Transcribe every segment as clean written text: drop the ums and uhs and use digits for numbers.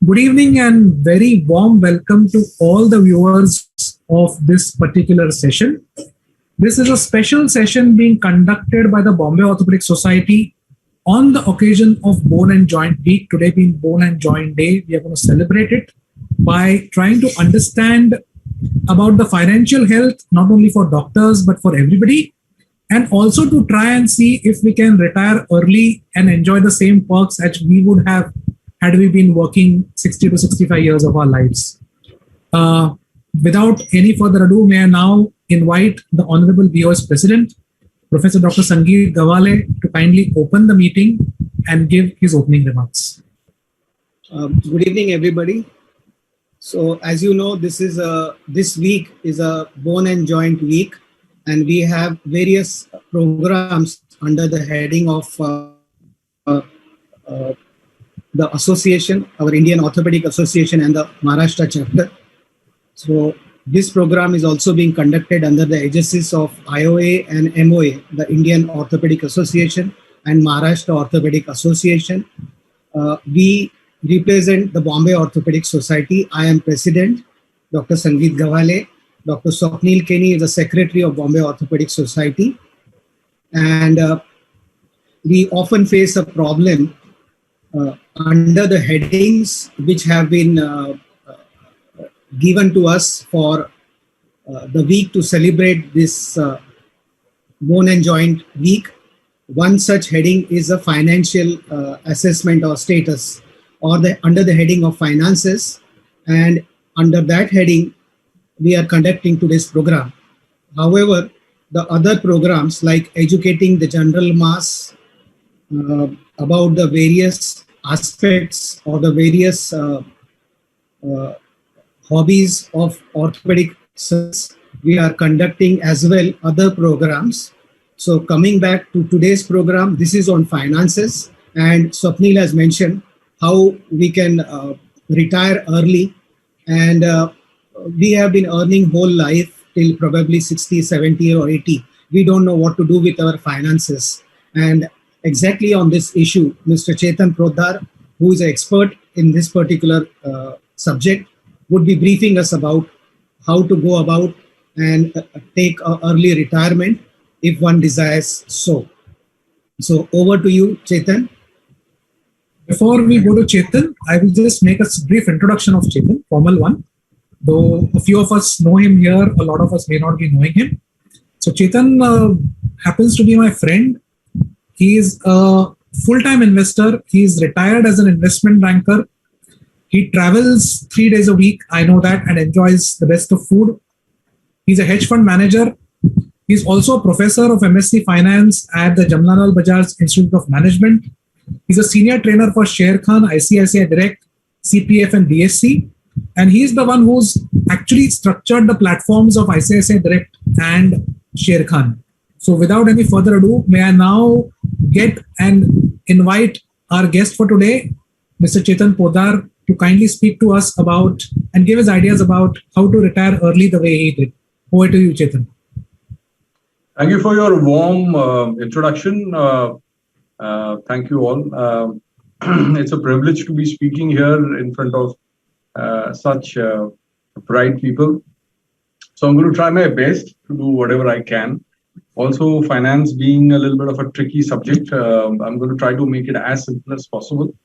Good evening and very warm welcome to all the viewers of this particular session. This is a special session being conducted by the Bombay Orthopedic Society on the occasion of Bone and Joint Week. Today being Bone and Joint Day, we are going to celebrate it by trying to understand about the financial health, not only for doctors, but for everybody. And also to try and see if we can retire early and enjoy the same perks as we would have had we been working 60 to 65 years of our lives. Without any further ado, may I now invite the Honorable BOS President, Professor Dr. Sangeet Gawale, to kindly open the meeting and give his opening remarks. Good evening, everybody. So, as you know, this week is a Bone and Joint Week, and we have various programs under the heading of the association, our Indian Orthopedic Association and the Maharashtra chapter. So this program is also being conducted under the aegis of IOA and MOA, the Indian Orthopedic Association and Maharashtra Orthopedic Association. We represent the Bombay Orthopedic Society. I am President, Dr. Sangeet Gawale. Dr. Swapnil Kenny is the Secretary of Bombay Orthopedic Society. And we often face a problem under the headings which have been given to us for the week to celebrate this Bone and Joint Week. One such heading is a financial assessment or status, or under the heading of finances. And under that heading, we are conducting today's program. However, the other programs like educating the general mass about the various aspects or the various hobbies of orthopedic science, we are conducting as well other programs. So coming back to today's program, this is on finances, and Swapnil has mentioned how we can retire early, and we have been earning whole life till probably 60, 70 or 80. We don't know what to do with our finances. And exactly on this issue, Mr. Chetan Prodhar, who is an expert in this particular subject, would be briefing us about how to go about and take an early retirement if one desires so. So over to you, Chetan. Before we go to Chetan, I will just make a brief introduction of Chetan, formal one. Though a few of us know him here, a lot of us may not be knowing him. So Chetan happens to be my friend. He is a full-time investor. He is retired as an investment banker. He travels 3 days a week, I know that, and enjoys the best of food. He's a hedge fund manager. He's also a professor of MSc Finance at the Jamnalal Bajaj Institute of Management. He's a senior trainer for Sharekhan, ICICI Direct, CPF and DSC. And he's the one who's actually structured the platforms of ICICI Direct and Sharekhan. So without any further ado, may I now get and invite our guest for today, Mr. Chetan Prodhar, to kindly speak to us about and give his ideas about how to retire early the way he did. Over to you, Chetan. Thank you for your warm introduction. Thank you all. It's a privilege to be speaking here in front of such bright people. So I'm going to try my best to do whatever I can. Also, finance being a little bit of a tricky subject, I'm going to try to make it as simple as possible.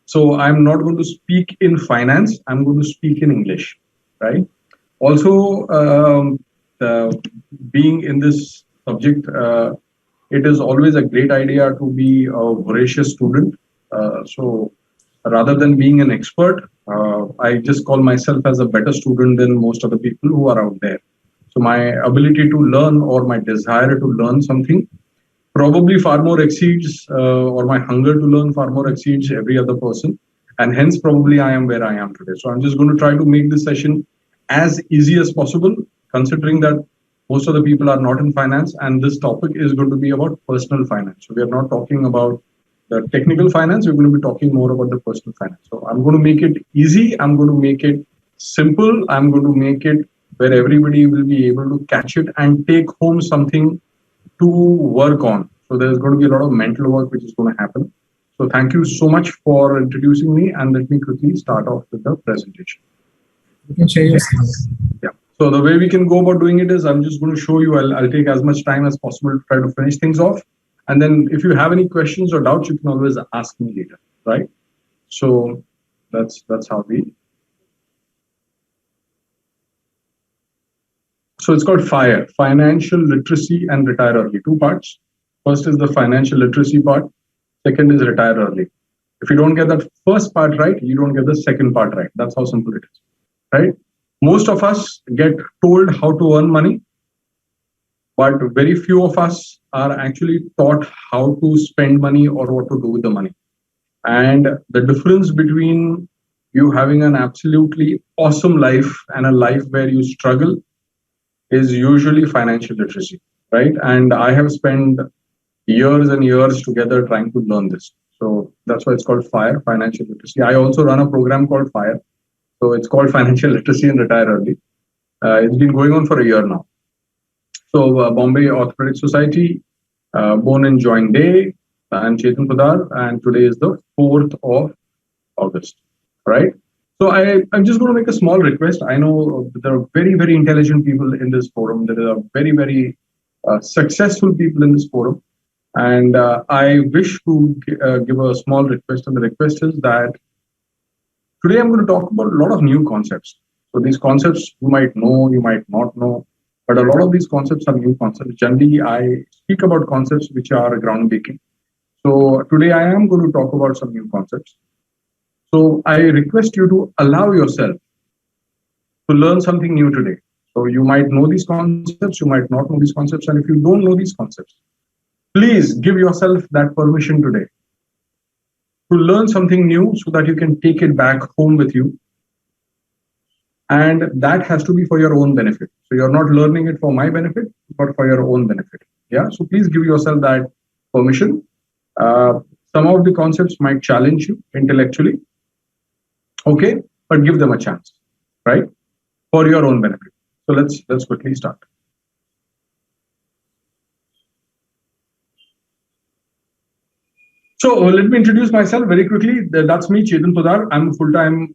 So I'm not going to speak in finance, I'm going to speak in English, right? Also, being in this subject, it is always a great idea to be a voracious student. So rather than being an expert, I just call myself as a better student than most of the people who are out there. So my ability to learn or my desire to learn something probably far more exceeds, or my hunger to learn far more exceeds every other person. And hence probably I am where I am today. So I'm just going to try to make this session as easy as possible, considering that most of the people are not in finance, and this topic is going to be about personal finance. So we are not talking about the technical finance, we're going to be talking more about the personal finance. So I'm going to make it easy, I'm going to make it simple, I'm going to make it where everybody will be able to catch it and take home something to work on. So there's going to be a lot of mental work which is going to happen. So thank you so much for introducing me, and let me quickly start off with the presentation. You can share your screen. Yeah. So the way we can go about doing it is I'm just going to show you. I'll take as much time as possible to try to finish things off. And then if you have any questions or doubts, you can always ask me later, right? So that's how we. So it's called FIRE, Financial Literacy and Retire Early. Two parts. First is the financial literacy part. Second is retire early. If you don't get that first part right, you don't get the second part right. That's how simple it is, right? Most of us get told how to earn money, but very few of us are actually taught how to spend money or what to do with the money. And the difference between you having an absolutely awesome life and a life where you struggle is usually financial literacy, right? And I have spent years and years together trying to learn this. So that's why it's called FIRE, Financial Literacy. I also run a program called FIRE. So it's called Financial Literacy and Retire Early. It's been going on for a year now. So Bombay Orthopedic Society, born and joined day. I'm Chetan Poddar, and today is the 4th of August, right? So I'm just going to make a small request. I know there are very, very intelligent people in this forum. There are very, very successful people in this forum. And I wish to give a small request. And the request is that today I'm going to talk about a lot of new concepts. So these concepts you might know, you might not know, but a lot of these concepts are new concepts. Generally, I speak about concepts which are groundbreaking. So today I am going to talk about some new concepts. So I request you to allow yourself to learn something new today. So you might know these concepts, you might not know these concepts. And if you don't know these concepts, please give yourself that permission today to learn something new so that you can take it back home with you. And that has to be for your own benefit. So you're not learning it for my benefit, but for your own benefit. Yeah. So please give yourself that permission. Some of the concepts might challenge you intellectually. Okay. But give them a chance, right? For your own benefit. So let's quickly start. So let me introduce myself very quickly. That's me, Chetan Poddar. I'm a full-time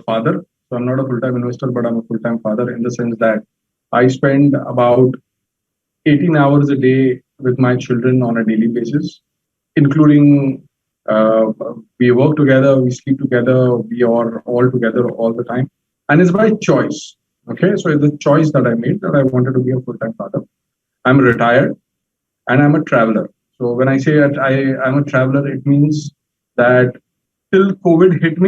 father. So I'm not a full-time investor, but I'm a full-time father in the sense that I spend about 18 hours a day with my children on a daily basis, including we work together, we sleep together, we are all together all the time. And it's by choice. Okay, so it's the choice that I made that I wanted to be a full-time father. I'm retired and I'm a traveler. So when I say that I'm a traveler, it means that till COVID hit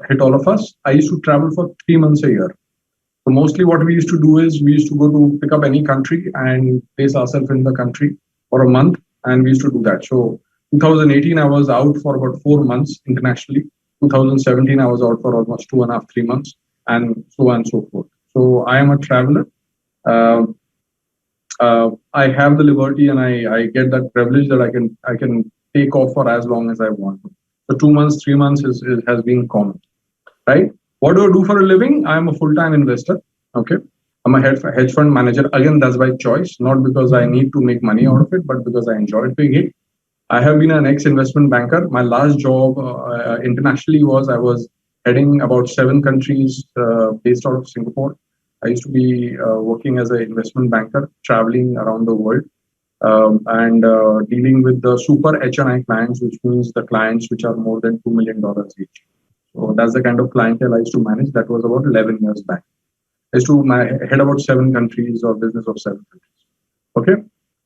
hit all of us, I used to travel for 3 months a year. So mostly what we used to do is we used to go to pick up any country and place ourselves in the country for a month. And we used to do that. So 2018, I was out for about 4 months internationally. 2017, I was out for almost 2.5, 3 months, and so on and so forth. So I am a traveler. I have the liberty and I get that privilege that I can take off for as long as I want to. So 2 months, 3 months has been common, right? What do I do for a living? I'm a full-time investor. Okay, I'm a hedge fund manager. Again, that's by choice, not because I need to make money out of it, but because I enjoy doing it. I have been an ex-investment banker. My last job internationally I was heading about 7 countries based out of Singapore. I used to be working as an investment banker, traveling around the world and dealing with the super HNI clients, which means the clients which are more than $2 million each. So that's the kind of clientele I used to manage. That was about 11 years back. I used to head about 7 countries or business of 7 countries. Okay.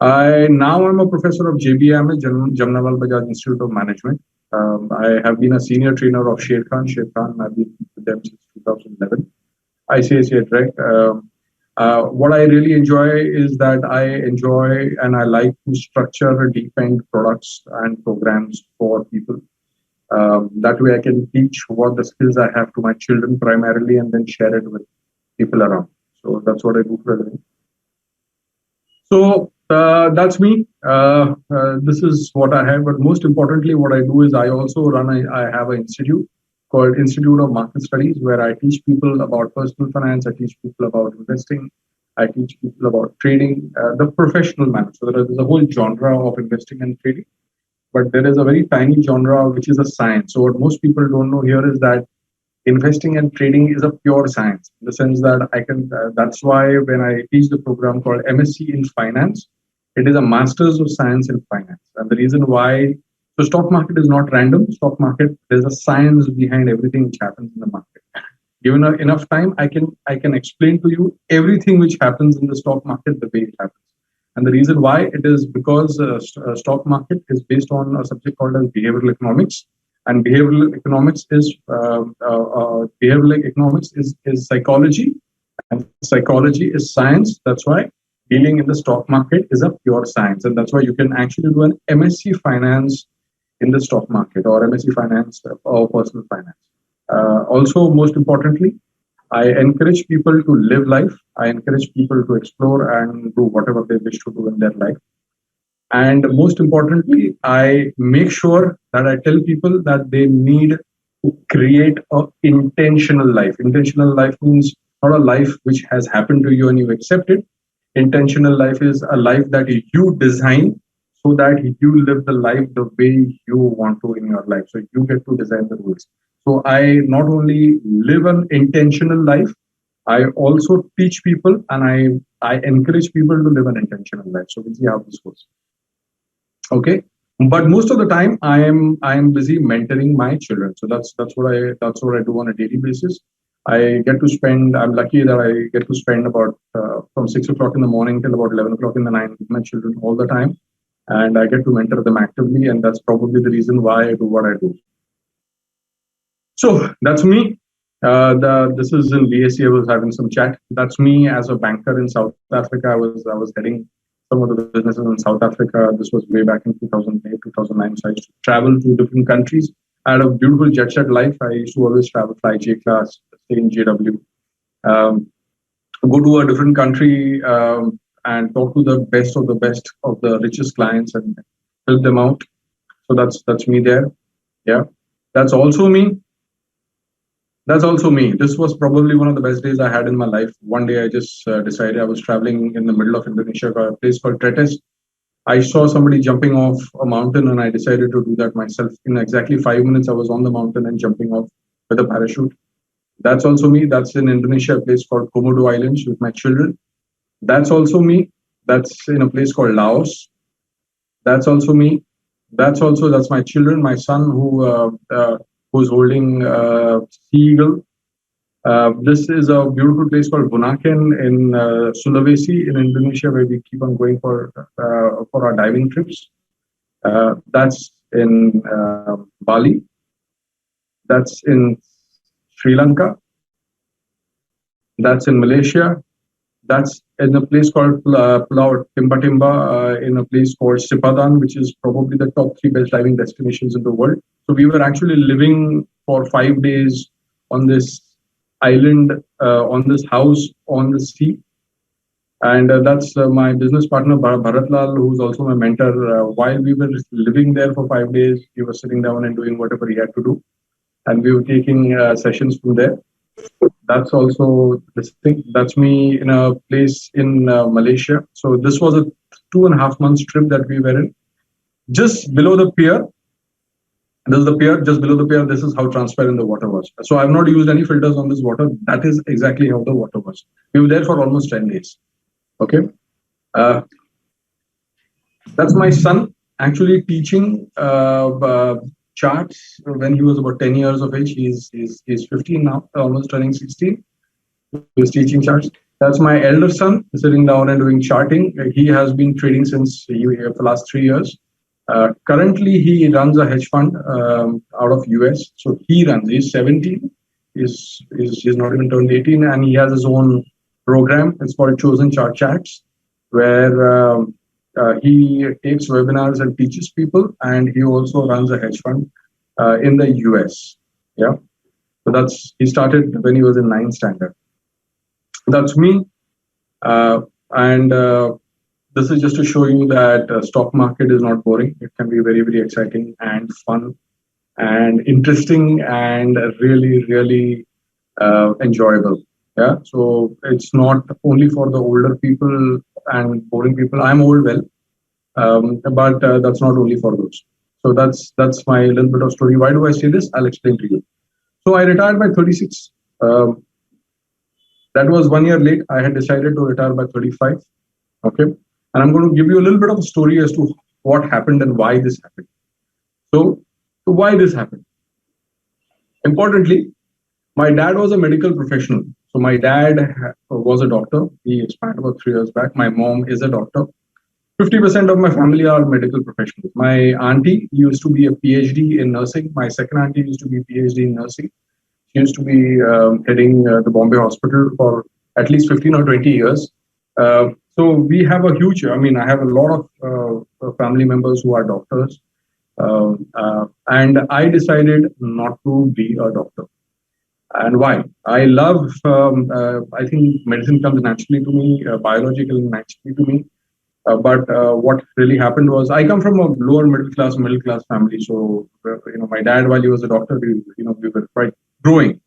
Now I'm a professor of JBIM, Jamnawal Bajaj Institute of Management. I have been a senior trainer of Sher Khan. I've been with them since 2011. ICICI Direct. What I really enjoy is that I enjoy and I like to structure deep-end products and programs for people. That way I can teach what the skills I have to my children primarily and then share it with people around. So that's what I do for a living. So that's me. This is what I have. But most importantly, what I do is I also I have an institute called Institute of Market Studies, where I teach people about personal finance. I teach people about investing. I teach people about trading, the professional manner. So there's a whole genre of investing and trading. but there is a very tiny genre which is a science. So what most people don't know here is that investing and trading is a pure science, in the sense that I can. That's why when I teach the program called MSc in Finance, it is a Masters of Science in Finance. And the reason why, so stock market is not random. Stock market, there's a science behind everything which happens in the market. Given enough time, I can explain to you everything which happens in the stock market the way it happens. And the reason why it is because stock market is based on a subject called as behavioral economics, and behavioral economics is psychology, and psychology is science. That's why dealing in the stock market is a pure science, and that's why you can actually do an MSc Finance in the stock market, or MSc Finance or personal finance. Also, most importantly, I encourage people to live life. I encourage people to explore and do whatever they wish to do in their life. And most importantly, I make sure that I tell people that they need to create an intentional life. Intentional life means not a life which has happened to you and you accept it. Intentional life is a life that you design so that you live the life the way you want to in your life. So you get to design the rules. So I not only live an intentional life, I also teach people, and I encourage people to live an intentional life. So we'll see how this goes. Okay, but most of the time I am busy mentoring my children. So that's what I do on a daily basis. I get to spend. I'm lucky that I get to spend about from 6 o'clock in the morning till about 11 o'clock in the night with my children all the time, and I get to mentor them actively, and that's probably the reason why I do what I do. So that's me. This is in BSc. I was having some chat. That's me as a banker in South Africa. I was heading some of the businesses in South Africa. This was way back in 2008, 2009. So I used to travel to different countries. I had a beautiful jet set life. I used to always travel, fly J class, stay in JW, go to a different country and talk to the best of the richest clients and help them out. So that's me there. Yeah, that's also me. That's also me. This was probably one of the best days I had in my life. One day I just decided, I was traveling in the middle of Indonesia, a place called Tretes. I saw somebody jumping off a mountain, and I decided to do that myself. In exactly 5 minutes, I was on the mountain and jumping off with a parachute. That's also me. That's in Indonesia, a place called Komodo Islands with my children. That's also me. That's in a place called Laos. That's also me. That's my children. My son who's holding seagull. This is a beautiful place called Bunaken in Sulawesi in Indonesia, where we keep on going for our diving trips. That's in Bali. That's in Sri Lanka. That's in Malaysia. That's in a place called Pulau Timba Timba, in a place called Sipadan, which is probably the top 3 best diving destinations in the world. So we were actually living for 5 days on this island, on this house on the sea. And that's my business partner, Bharat Lal, who's also my mentor. While we were living there for 5 days, he was sitting down and doing whatever he had to do. And we were taking sessions from there. That's also this thing. That's me in a place in Malaysia. So this was a 2.5 months trip that we were in. Just below the pier, this is the pier. Just below the pier, this is how transparent the water was. So I've not used any filters on this water. That is exactly how the water was. We were there for almost 10 days. Okay. That's my son actually teaching charts when he was about 10 years of age. He's 15 now, almost turning 16. He was teaching charts. That's my elder son sitting down and doing charting. He has been trading since for the last 3 years. Currently, he runs a hedge fund out of US. So he's 17. He's not even turned 18, and he has his own program. It's called Chosen Chart Chats, where he takes webinars and teaches people, and he also runs a hedge fund in the US. Yeah, so he started when he was in 9th standard. That's me, and this is just to show you that stock market is not boring. It can be very, very exciting and fun and interesting and really, really enjoyable. Yeah, so it's not only for the older people and boring people. I'm old, well, but that's not only for those. So that's my little bit of story. Why do I say this? I'll explain to you. So I retired by 36. That was 1 year late. I had decided to retire by 35. Okay. And I'm going to give you a little bit of a story as to what happened and why this happened. So why this happened? Importantly, my dad was a medical professional. So my dad was a doctor. He expired about 3 years back. My mom is a doctor. 50% of my family are medical professionals. My auntie used to be a PhD in nursing. My second auntie used to be a PhD in nursing. She used to be heading the Bombay Hospital for at least 15 or 20 years. So we have a huge, I have a lot of family members who are doctors. And I decided not to be a doctor. And why? I love, I think medicine comes naturally to me, biological naturally to me. But what really happened was I come from a lower middle class family. So, my dad, while he was a doctor, we were quite growing.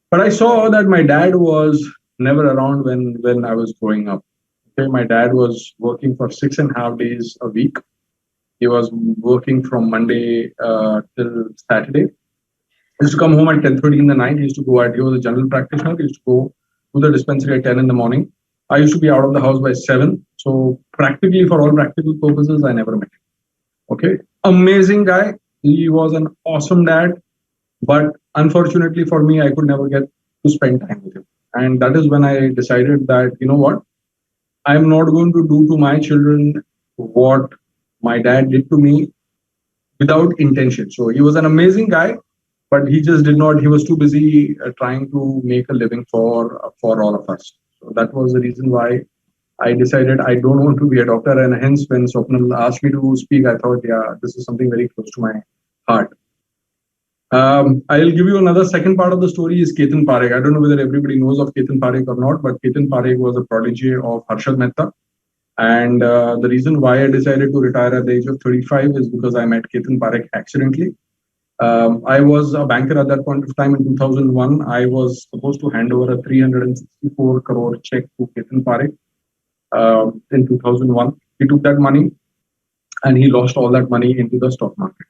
But I saw that my dad was never around when I was growing up. Okay, my dad was working for 6.5 days a week. He was working from Monday till Saturday. He used to come home at 10:30 in the night. He used to go out. He was a general practitioner. He used to go to the dispensary at 10 in the morning. I used to be out of the house by 7. So practically, for all practical purposes, I never met him. Okay. Amazing guy. He was an awesome dad. But unfortunately for me, I could never get to spend time with him. And that is when I decided that, you know what? I'm not going to do to my children what my dad did to me without intention. So he was an amazing guy, but he just did not, he was too busy trying to make a living for all of us. So that was the reason why I decided I don't want to be a doctor. And hence, when Swapnil asked me to speak, I thought, yeah, this is something very close to my heart. I'll give you another second part of the story is Ketan Parekh. I don't know whether everybody knows of Ketan Parekh or not, but Ketan Parekh was a protege of Harshad Mehta. And the reason why I decided to retire at the age of 35 is because I met Ketan Parekh accidentally. I was a banker at that point of time in 2001. I was supposed to hand over a 364 crore check to Ketan Parekh in 2001. He took that money and he lost all that money into the stock market.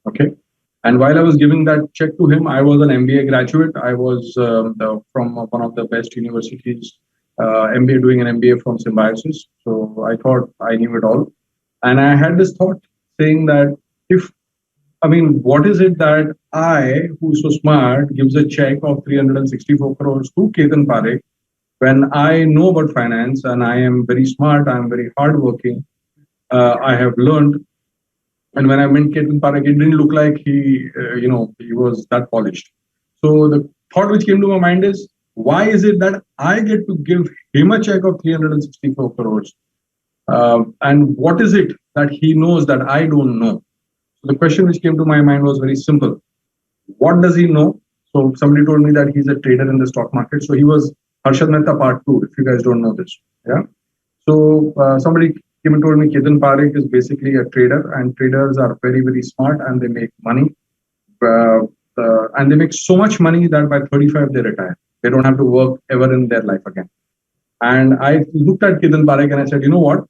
Okay. And while I was giving that check to him, I was an MBA graduate. I was from one of the best universities, MBA, doing an MBA from Symbiosis. So I thought I knew it all. And I had this thought saying that what is it that I, who's so smart, gives a check of 364 crores to Ketan Parekh when I know about finance and I am very smart, I'm very hardworking, I have learned. And when I met Ketan Parekh, it didn't look like he was that polished. So the thought which came to my mind is, why is it that I get to give him a check of 364 crores? And what is it that he knows that I don't know? So the question which came to my mind was very simple. What does he know? So somebody told me that he's a trader in the stock market. So he was Harshad Mehta part 2, if you guys don't know this. Yeah. So somebody came and told me Ketan Parekh is basically a trader, and traders are very, very smart and they make money. And they make so much money that by 35 they retire. They don't have to work ever in their life again. And I looked at Ketan Parekh and I said, you know what?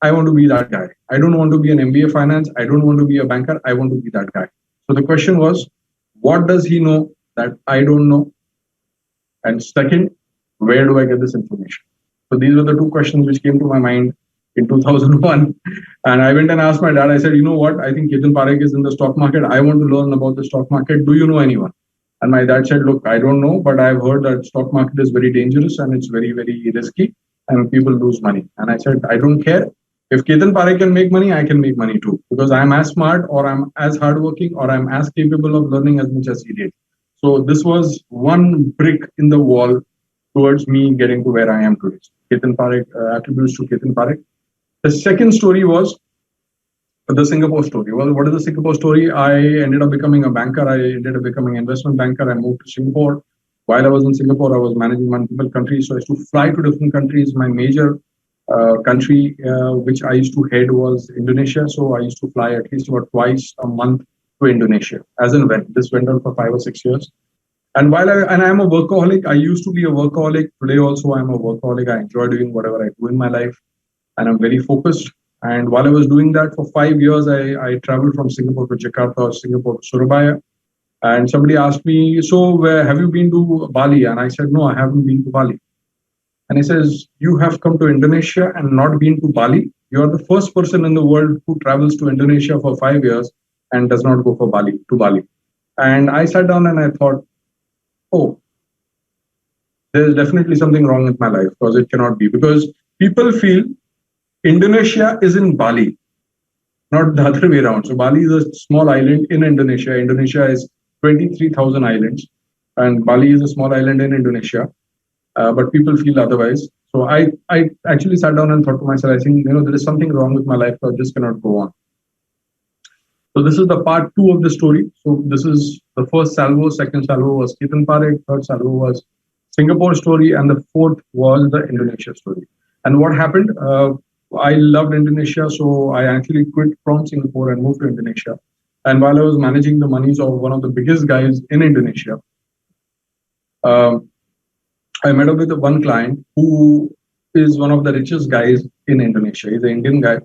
I want to be that guy. I don't want to be an MBA finance. I don't want to be a banker. I want to be that guy. So the question was, what does he know that I don't know? And second, where do I get this information? So these were the two questions which came to my mind in 2001. And I went and asked my dad, I said, you know what? I think Ketan Parekh is in the stock market. I want to learn about the stock market. Do you know anyone? And my dad said, look, I don't know, but I've heard that stock market is very dangerous and it's very, very risky and people lose money. And I said, I don't care. If Ketan Parekh can make money, I can make money too, because I'm as smart or I'm as hardworking or I'm as capable of learning as much as he did. So this was one brick in the wall towards me getting to where I am today. Ketan Parekh, attributes to Ketan Parekh. The second story was the Singapore story. Well, what is the Singapore story? I ended up becoming a banker. I ended up becoming an investment banker. I moved to Singapore. While I was in Singapore, I was managing multiple countries. So I used to fly to different countries. My major country which I used to head was Indonesia. So I used to fly at least about twice a month to Indonesia. As and when this went on for 5 or 6 years. And while I'm a workaholic, I used to be a workaholic. Today also I'm a workaholic. I enjoy doing whatever I do in my life, and I'm very focused. And while I was doing that for 5 years, I traveled from Singapore to Jakarta, Singapore to Surabaya. And somebody asked me, so where have you been to Bali? And I said, no, I haven't been to Bali. And he says, you have come to Indonesia and not been to Bali? You are the first person in the world who travels to Indonesia for 5 years and does not go to Bali. And I sat down and I thought, oh, there's definitely something wrong with my life, because it cannot be. Because people feel Indonesia is in Bali, not the other way around. So Bali is a small island in Indonesia. Indonesia is 23,000 islands, and Bali is a small island in Indonesia. But people feel otherwise. So I actually sat down and thought to myself, I think, there is something wrong with my life, so I just cannot go on. So this is the part 2 of the story. So this is the first salvo, second salvo was Chetan Parekh, third salvo was Singapore story, and the fourth was the Indonesia story. And what happened? I loved Indonesia, so I actually quit from Singapore and moved to Indonesia. And while I was managing the monies of one of the biggest guys in Indonesia, I met up with one client who is one of the richest guys in Indonesia. He's an Indian guy,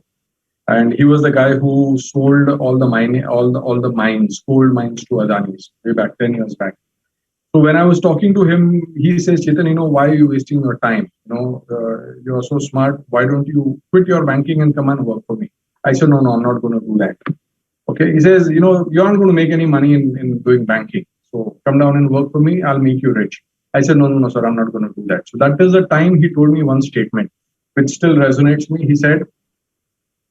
and he was the guy who sold all the mines, gold mines to Adani's way back 10 years back. So when I was talking to him, he says, Chetan, why are you wasting your time? You are so smart. Why don't you quit your banking and come and work for me? I said, no, I'm not going to do that. Okay. He says, you aren't going to make any money in doing banking. So come down and work for me. I'll make you rich. I said, no, sir, I'm not going to do that. So that is the time he told me one statement, which still resonates me. He said,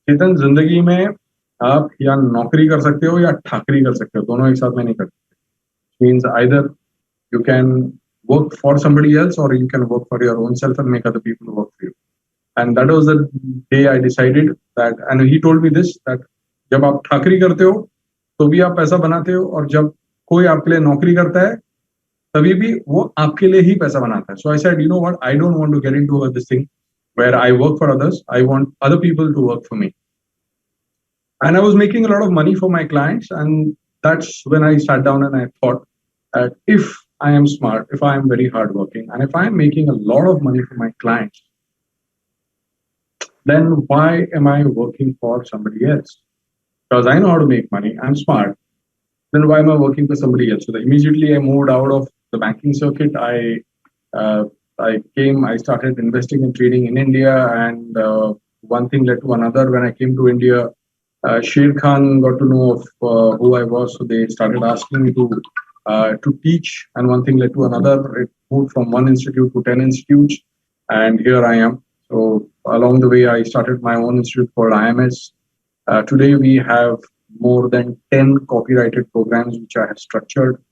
Chetan, जिंदगी में आप या नौकरी कर सकते हो या ठाकरी कर सकते हो, दोनों एक साथ में नहीं कर सकते. Means either you can work for somebody else or you can work for your own self and make other people work for you. And that was the day I decided that, and he told me this, that जब आप ठाकरी करते हो तो भी आप पैसा बनाते हो, और जब कोई आपके लिए नौकरी करता है तभी भी वो आपके लिए ही पैसा बनाता है. So I said, you know what, I don't want to get into this thing where I work for others. I want other people to work for me. And I was making a lot of money for my clients, and that's when I sat down and I thought that if I am smart, if I am very hardworking, and if I am making a lot of money for my clients, then why am I working for somebody else? Because I know how to make money, I'm smart. Then why am I working for somebody else? So immediately I moved out of the banking circuit. I started investing and trading in India, and one thing led to another. When I came to India, Sher Khan got to know of who I was, so they started asking me to teach, and one thing led to another. It moved from 1 institute to 10 institutes, and here I am. So along the way, I started my own institute called IMS. Today, we have more than 10 copyrighted programs which I have structured,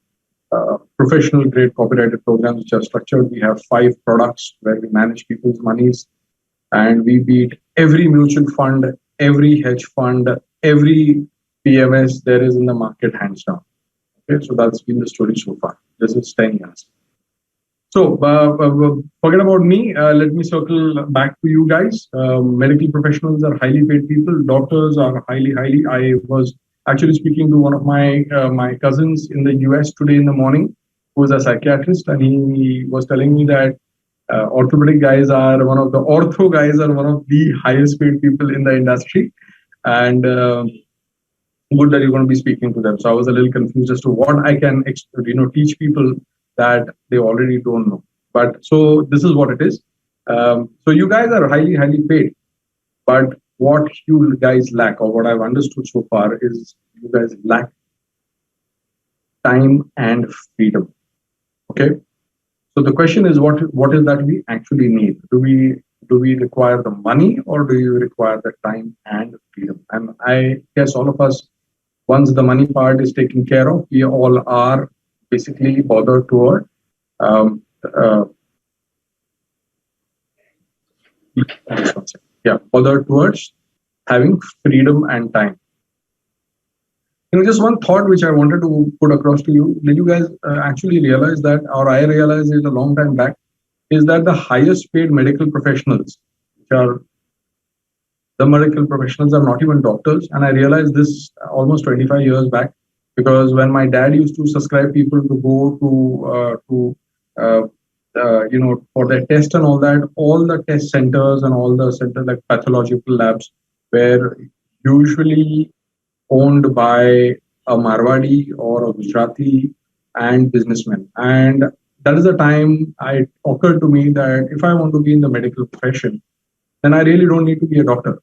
professional grade copyrighted programs which are structured. We have 5 products where we manage people's monies, and we beat every mutual fund, every hedge fund, every PMS there is in the market, hands down. Okay, so that's been the story so far. This is 10 years. So forget about me. Let me circle back to you guys. Medical professionals are highly paid people. Doctors are highly. I was actually speaking to one of my cousins in the US today in the morning, who is a psychiatrist, and he was telling me that orthopedic guys are one of the highest paid people in the industry, and good that you're going to be speaking to them. So I was a little confused as to what I can teach people that they already don't know. But so this is what it is. So you guys are highly paid, but what you guys lack, or what I've understood so far, is you guys lack time and freedom. Okay. So the question is, what is that we actually need? Do we require the money, or do you require the time and freedom? And I guess all of us, once the money part is taken care of, we all are basically bothered toward bothered towards having freedom and time. Just one thought which I wanted to put across to you. Did you guys actually realize that, or I realized it a long time back, is that the highest paid medical professionals, are not even doctors. And I realized this almost 25 years back, because when my dad used to subscribe people to go for their test and all that, all the test centers and all the centers like pathological labs were usually owned by a Marwadi or a Gujarati and businessmen. And that is the time it occurred to me that if I want to be in the medical profession, then I really don't need to be a doctor.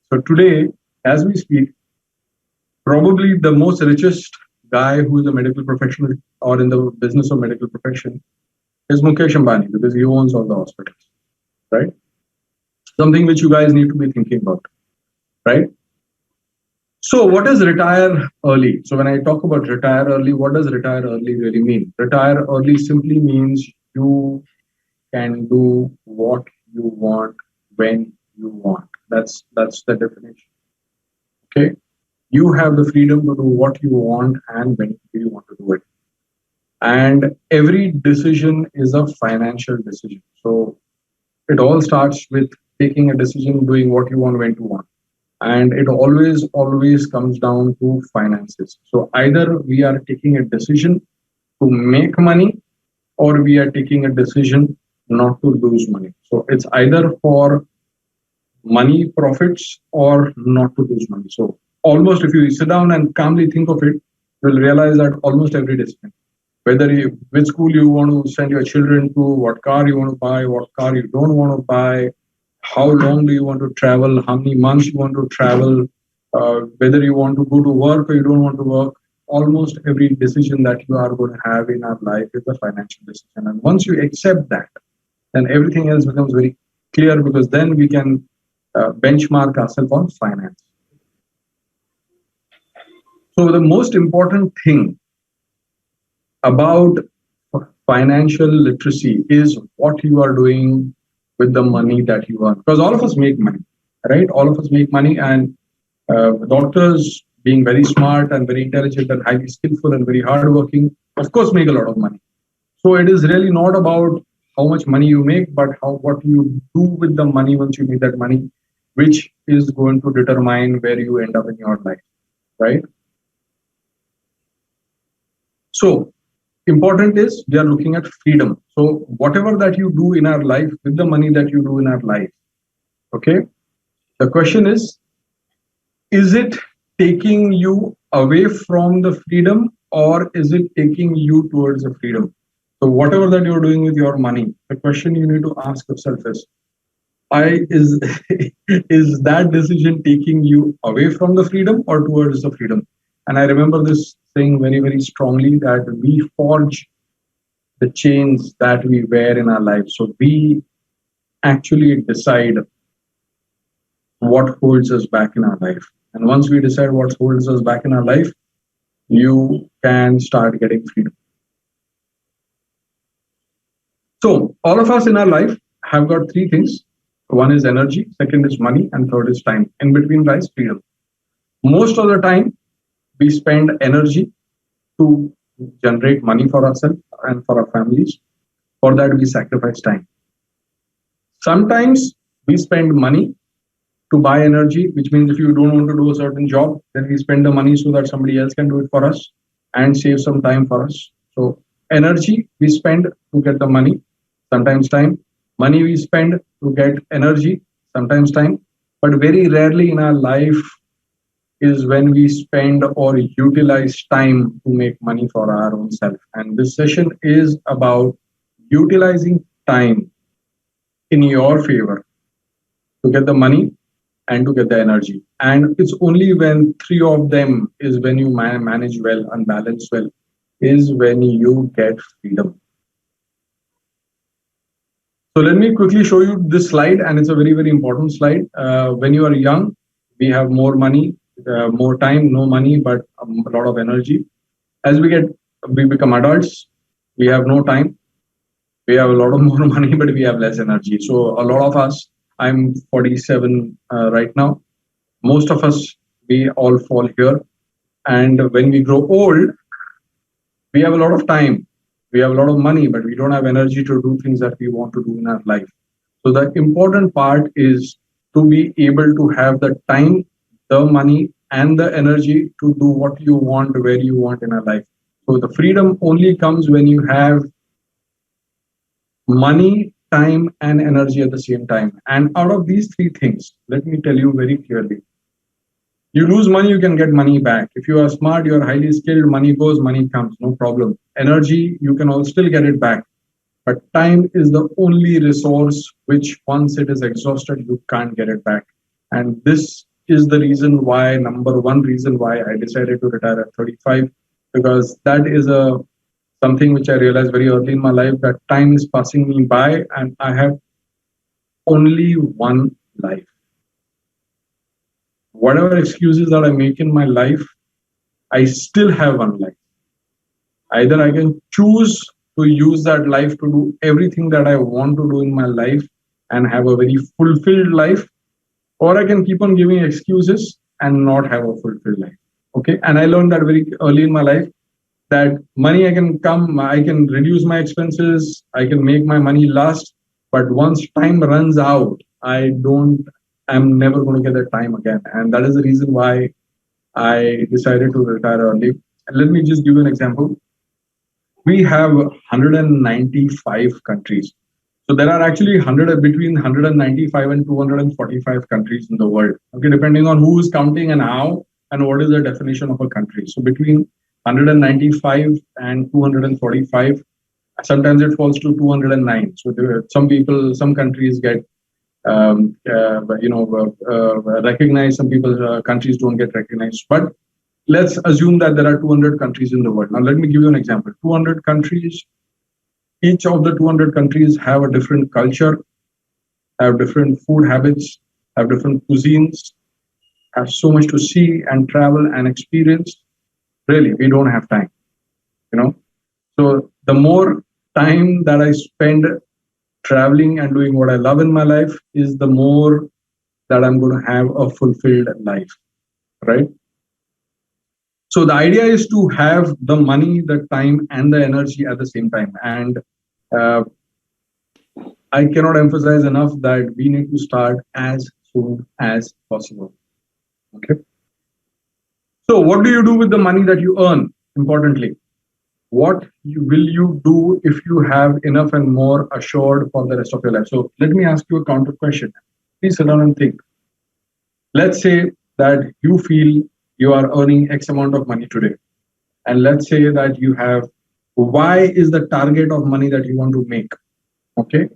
So today, as we speak, probably the most richest guy who is a medical professional or in the business of medical profession is Mukesh Ambani, because he owns all the hospitals, right? Something which you guys need to be thinking about, right? So what is retire early? So when I talk about retire early, what does retire early really mean? Retire early simply means you can do what you want when you want. That's the definition. Okay. You have the freedom to do what you want and when you want to do it. And every decision is a financial decision. So it all starts with taking a decision, doing what you want when you want. And it always comes down to finances. So either we are taking a decision to make money, or we are taking a decision not to lose money. So it's either for money profits or not to lose money. So almost if you sit down and calmly think of it, you'll realize that almost every decision, which school you want to send your children to, what car you want to buy, what car you don't want to buy, how long do you want to travel, how many months you want to travel, whether you want to go to work or you don't want to work, almost every decision that you are going to have in our life is a financial decision. And once you accept that, then everything else becomes very clear, because then we can benchmark ourselves on finance. So the most important thing about financial literacy is what you are doing with the money that you earn. Because all of us make money, right? All of us make money, and doctors, being very smart and very intelligent and highly skillful and very hardworking, of course, make a lot of money. So it is really not about how much money you make, but what you do with the money once you make that money, which is going to determine where you end up in your life, right? So important is we are looking at freedom. So whatever that you do in our life with the money that you do in our life, okay, the question is it taking you away from the freedom, or is it taking you towards the freedom? So whatever that you're doing with your money, the question you need to ask yourself is is that decision taking you away from the freedom or towards the freedom? And I remember this saying very, very strongly, that we forge the chains that we wear in our life. So we actually decide what holds us back in our life. And once we decide what holds us back in our life, you can start getting freedom. So all of us in our life have got three things. One is energy, second is money, and third is time. In between lies freedom. Most of the time, we spend energy to generate money for ourselves and for our families. For that, we sacrifice time. Sometimes we spend money to buy energy, which means if you don't want to do a certain job, then we spend the money so that somebody else can do it for us and save some time for us. So energy we spend to get the money, sometimes time. Money we spend to get energy, sometimes time. But very rarely in our life is when we spend or utilize time to make money for our own self. And this session is about utilizing time in your favor to get the money and to get the energy. And it's only when three of them is when you manage well and balance well, is when you get freedom. So let me quickly show you this slide, and it's a very, very important slide. When you are young, we have more money, more time, no money, but a lot of energy. As we become adults, we have no time. We have a lot of more money, but we have less energy. So a lot of us, I'm 47 right now. Most of us, we all fall here. And when we grow old, we have a lot of time. We have a lot of money, but we don't have energy to do things that we want to do in our life. So the important part is to be able to have the time, the money, and the energy to do what you want, where you want in our life. So the freedom only comes when you have money, time, and energy at the same time. And out of these three things, let me tell you very clearly, You lose money, you can get money back. If you are smart, you are highly skilled, money goes, money comes, no problem. Energy, you can all still get it back. But time is the only resource which, once it is exhausted, you can't get it back. And this is the reason why, number one reason why I decided to retire at 35, because that is something which I realized very early in my life, that time is passing me by and I have only one life. Whatever excuses that I make in my life, I still have one life. Either I can choose to use that life to do everything that I want to do in my life and have a very fulfilled life, or I can keep on giving excuses and not have a fulfilled life. Okay. And I learned that very early in my life, that money I can reduce my expenses, I can make my money last, but once time runs out, I'm never going to get that time again. And that is the reason why I decided to retire early. And let me just give you an example. We have 195 countries. So there are actually between 195 and 245 countries in the world. Okay, depending on who is counting and how and what is the definition of a country. So between 195 and 245, sometimes it falls to 209. So some countries get recognized. Some countries don't get recognized. But let's assume that there are 200 countries in the world. Now, let me give you an example. 200 countries, each of the 200 countries have a different culture, have different food habits, have different cuisines, have so much to see and travel and experience. Really, we don't have time, So the more time that I spend traveling and doing what I love in my life is the more that I'm going to have a fulfilled life, right? So the idea is to have the money, the time, and the energy at the same time. And I cannot emphasize enough that we need to start as soon as possible. Okay. So what do you do with the money that you earn? Importantly, what will you do if you have enough and more assured for the rest of your life? So let me ask you a counter question. Please sit down and think. Let's say that you feel you are earning X amount of money today. And let's say that you have Y is the target of money that you want to make. Okay.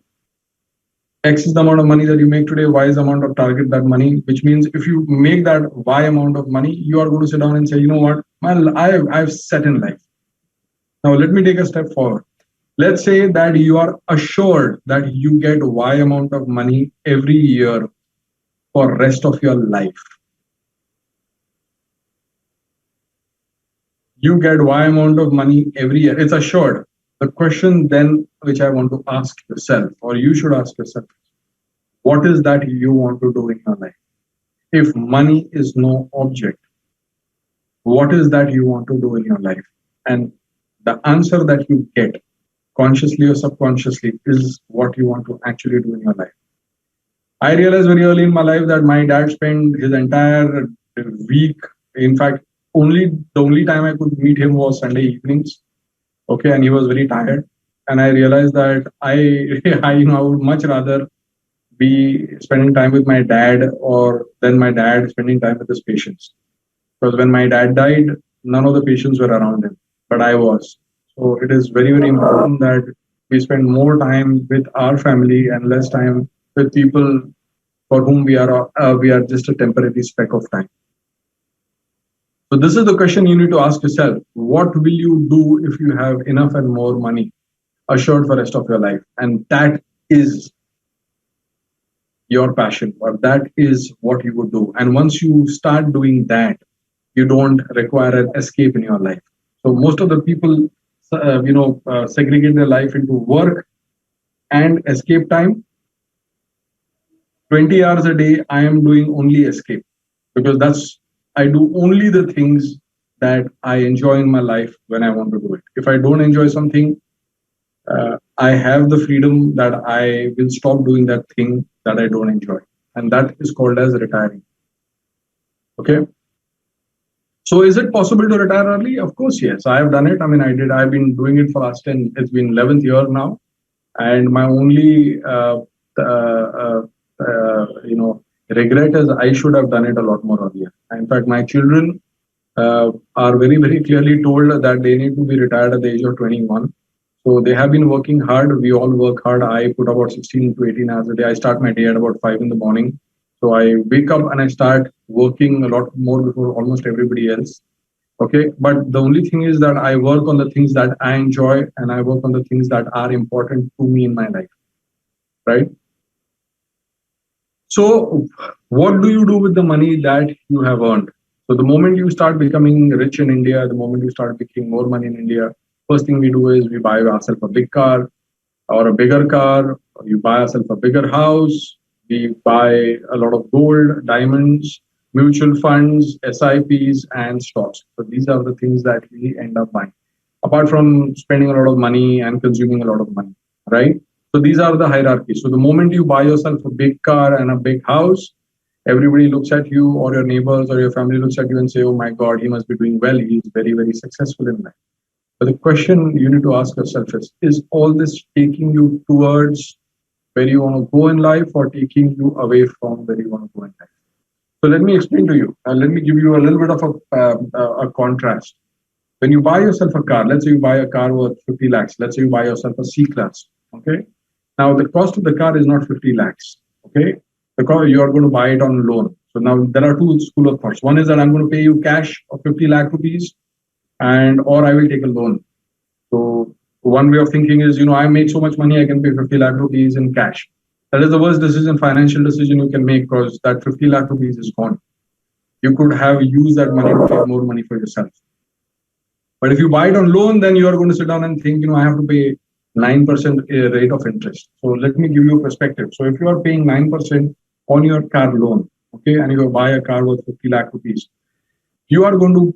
X is the amount of money that you make today, Y is the amount of target that money, which means if you make that Y amount of money, you are going to sit down and say, you know what, I've set in life. Now, let me take a step forward. Let's say that you are assured that you get Y amount of money every year for rest of your life. You get Y amount of money every year. It's assured. The question then, which I want to ask yourself, or you should ask yourself, what is that you want to do in your life? If money is no object, what is that you want to do in your life? And the answer that you get, consciously or subconsciously, is what you want to actually do in your life. I realized very early in my life that my dad spent his entire week, in fact, the only time I could meet him was Sunday evenings. Okay, and he was very tired. And I realized that I would much rather be spending time with my dad than my dad spending time with his patients. Because when my dad died, none of the patients were around him, but I was. So it is very, very important that we spend more time with our family and less time with people for whom we are just a temporary speck of time. So this is the question you need to ask yourself. What will you do if you have enough and more money assured for the rest of your life? And that is your passion, or that is what you would do. And once you start doing that, you don't require an escape in your life. So most of the people, segregate their life into work and escape time. 20 hours a day, I am doing only escape, because I do only the things that I enjoy in my life when I want to do it. If I don't enjoy something, I have the freedom that I will stop doing that thing that I don't enjoy. And that is called as retiring. Okay. So is it possible to retire early? Of course, yes. I have done it. I mean, I've been doing it for it's been 11th year now. And my only, regret is I should have done it a lot more earlier. In fact, my children are very, very clearly told that they need to be retired at the age of 21. So they have been working hard. We all work hard. I put about 16 to 18 hours a day. I start my day at about 5 in the morning. So I wake up and I start working a lot more before almost everybody else. Okay. But the only thing is that I work on the things that I enjoy and I work on the things that are important to me in my life. Right. So what do you do with the money that you have earned? So the moment you start becoming rich in India, the moment you start making more money in India, first thing we do is we buy ourselves a big car or a bigger car, or you buy ourselves a bigger house, we buy a lot of gold, diamonds, mutual funds, SIPs, and stocks. So these are the things that we end up buying, apart from spending a lot of money and consuming a lot of money, right? So these are the hierarchies. So the moment you buy yourself a big car and a big house, everybody looks at you or your neighbors or your family looks at you and say, oh my God, he must be doing well. He's very, very successful in life. But the question you need to ask yourself is all this taking you towards where you want to go in life or taking you away from where you want to go in life? So let me explain to you. Let me give you a little bit of a contrast. When you buy yourself a car, let's say you buy a car worth 50 lakhs. Let's say you buy yourself a C-class. Okay. Now the cost of the car is not 50 lakhs. Okay. The car, you are going to buy it on loan. So now there are two school of thoughts. One is that I'm going to pay you cash of 50 lakh rupees and or I will take a loan. So one way of thinking is, I make so much money, I can pay 50 lakh rupees in cash. That is the worst financial decision you can make because that 50 lakh rupees is gone. You could have used that money to get more money for yourself. But if you buy it on loan, then you are going to sit down and think, I have to pay 9% rate of interest. So let me give you a perspective. So if you are paying 9% on your car loan, okay, and you buy a car worth 50 lakh rupees, you are going to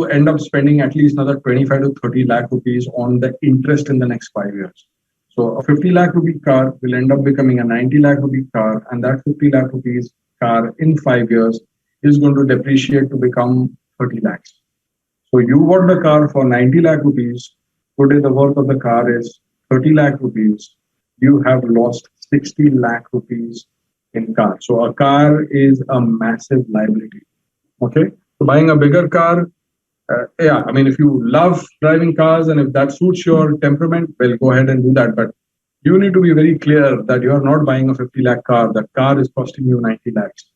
end up spending at least another 25 to 30 lakh rupees on the interest in the next 5 years. So a 50 lakh rupee car will end up becoming a 90 lakh rupee car, and that 50 lakh rupees car in 5 years is going to depreciate to become 30 lakhs. So you bought the car for 90 lakh rupees. Today the worth of the car is 30 lakh rupees. You have lost 60 lakh rupees in car. So a car is a massive liability. Okay. So buying a bigger car, if you love driving cars and if that suits your temperament, well, go ahead and do that. But you need to be very clear that you are not buying a 50 lakh car. That car is costing you 90 lakhs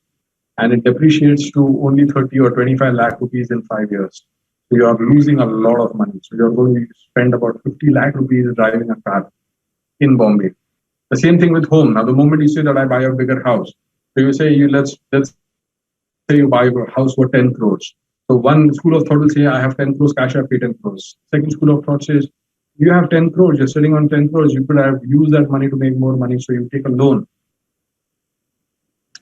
and it depreciates to only 30 or 25 lakh rupees in 5 years. So you are losing a lot of money. So you're going to spend about 50 lakh rupees driving a car in Bombay. The same thing with home. Now, the moment you say that I buy a bigger house, so you say let's say you buy a house for 10 crores. So one school of thought will say, I have 10 crores cash, I pay 10 crores. Second school of thought says, you have 10 crores, you're sitting on 10 crores, you could have used that money to make more money, so you take a loan.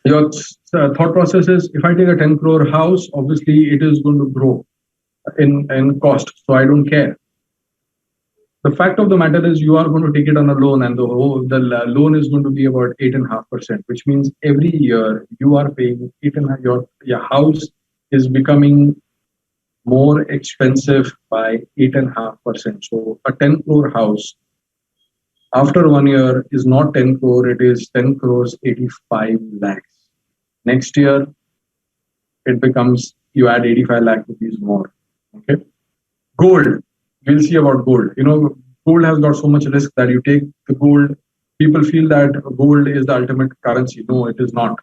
Your thought process is, if I take a 10 crore house, obviously it is going to grow in cost, so I don't care. The fact of the matter is you are going to take it on a loan and the loan is going to be about 8.5%, which means every year you are paying 8.5%. Your house is becoming more expensive by 8.5%. So a 10 crore house after 1 year is not 10 crore, it is 10 crores 85 lakhs. Next year, it becomes, you add 85 lakh rupees more. Okay. Gold. We'll see about gold. Gold has got so much risk that you take the gold. People feel that gold is the ultimate currency. No, it is not.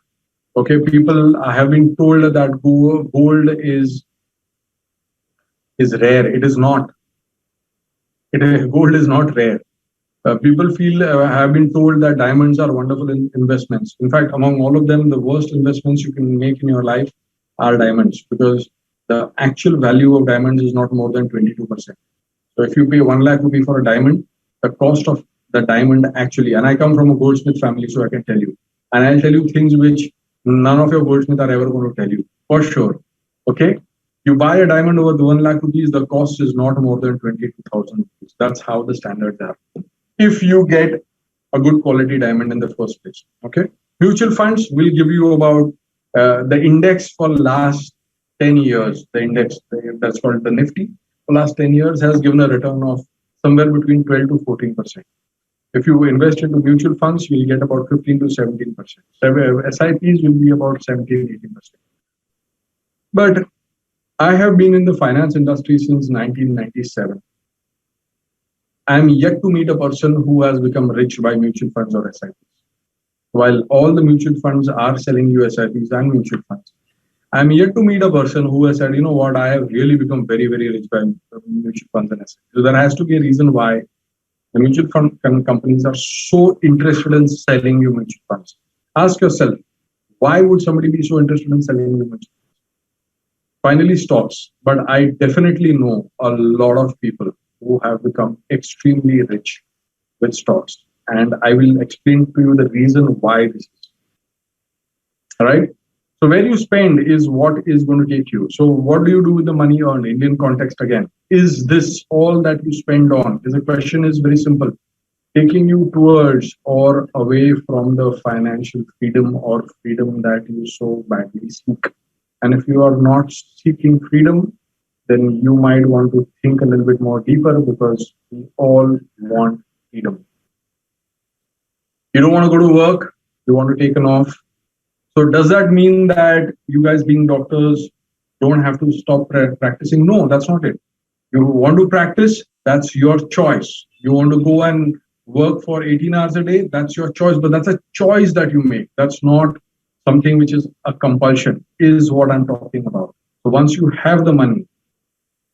Okay, people have been told that gold is rare. It is not. Gold is not rare. People have been told that diamonds are wonderful investments. In fact, among all of them, the worst investments you can make in your life are diamonds, because the actual value of diamonds is not more than 22%. So if you pay 1 lakh rupee for a diamond, the cost of the diamond actually, and I come from a goldsmith family, so I can tell you, and I'll tell you things which none of your goldsmiths are ever going to tell you, for sure. Okay. You buy a diamond over 1 lakh rupees, the cost is not more than 22,000 rupees. That's how the standards are. If you get a good quality diamond in the first place. Okay. Mutual funds will give you about the index for last 10 years. The index, that's called the Nifty, for last 10 years has given a return of somewhere between 12 to 14%. If you invest into mutual funds, you'll get about 15 to 17%. SIPs will be about 17, 18%. But I have been in the finance industry since 1997. I'm yet to meet a person who has become rich by mutual funds or SIPs. While all the mutual funds are selling you SIPs and mutual funds, I'm yet to meet a person who has said, you know what, I have really become very, very rich by mutual funds and SIPs. So there has to be a reason why the mutual fund companies are so interested in selling you mutual funds. Ask yourself, why would somebody be so interested in selling you mutual funds? Finally, stocks. But I definitely know a lot of people who have become extremely rich with stocks. And I will explain to you the reason why this is. All right. So where you spend is what is going to take you. So what do you do with the money earned? Indian context again. Is this all that you spend on? The question is very simple. Taking you towards or away from the financial freedom or freedom that you so badly seek. And if you are not seeking freedom, then you might want to think a little bit more deeper, because we all want freedom. You don't want to go to work, you want to take an off. So does that mean that you guys being doctors don't have to stop practicing? No, that's not it. You want to practice, that's your choice. You want to go and work for 18 hours a day, that's your choice, but that's a choice that you make. That's not something which is a compulsion, is what I'm talking about. So once you have the money,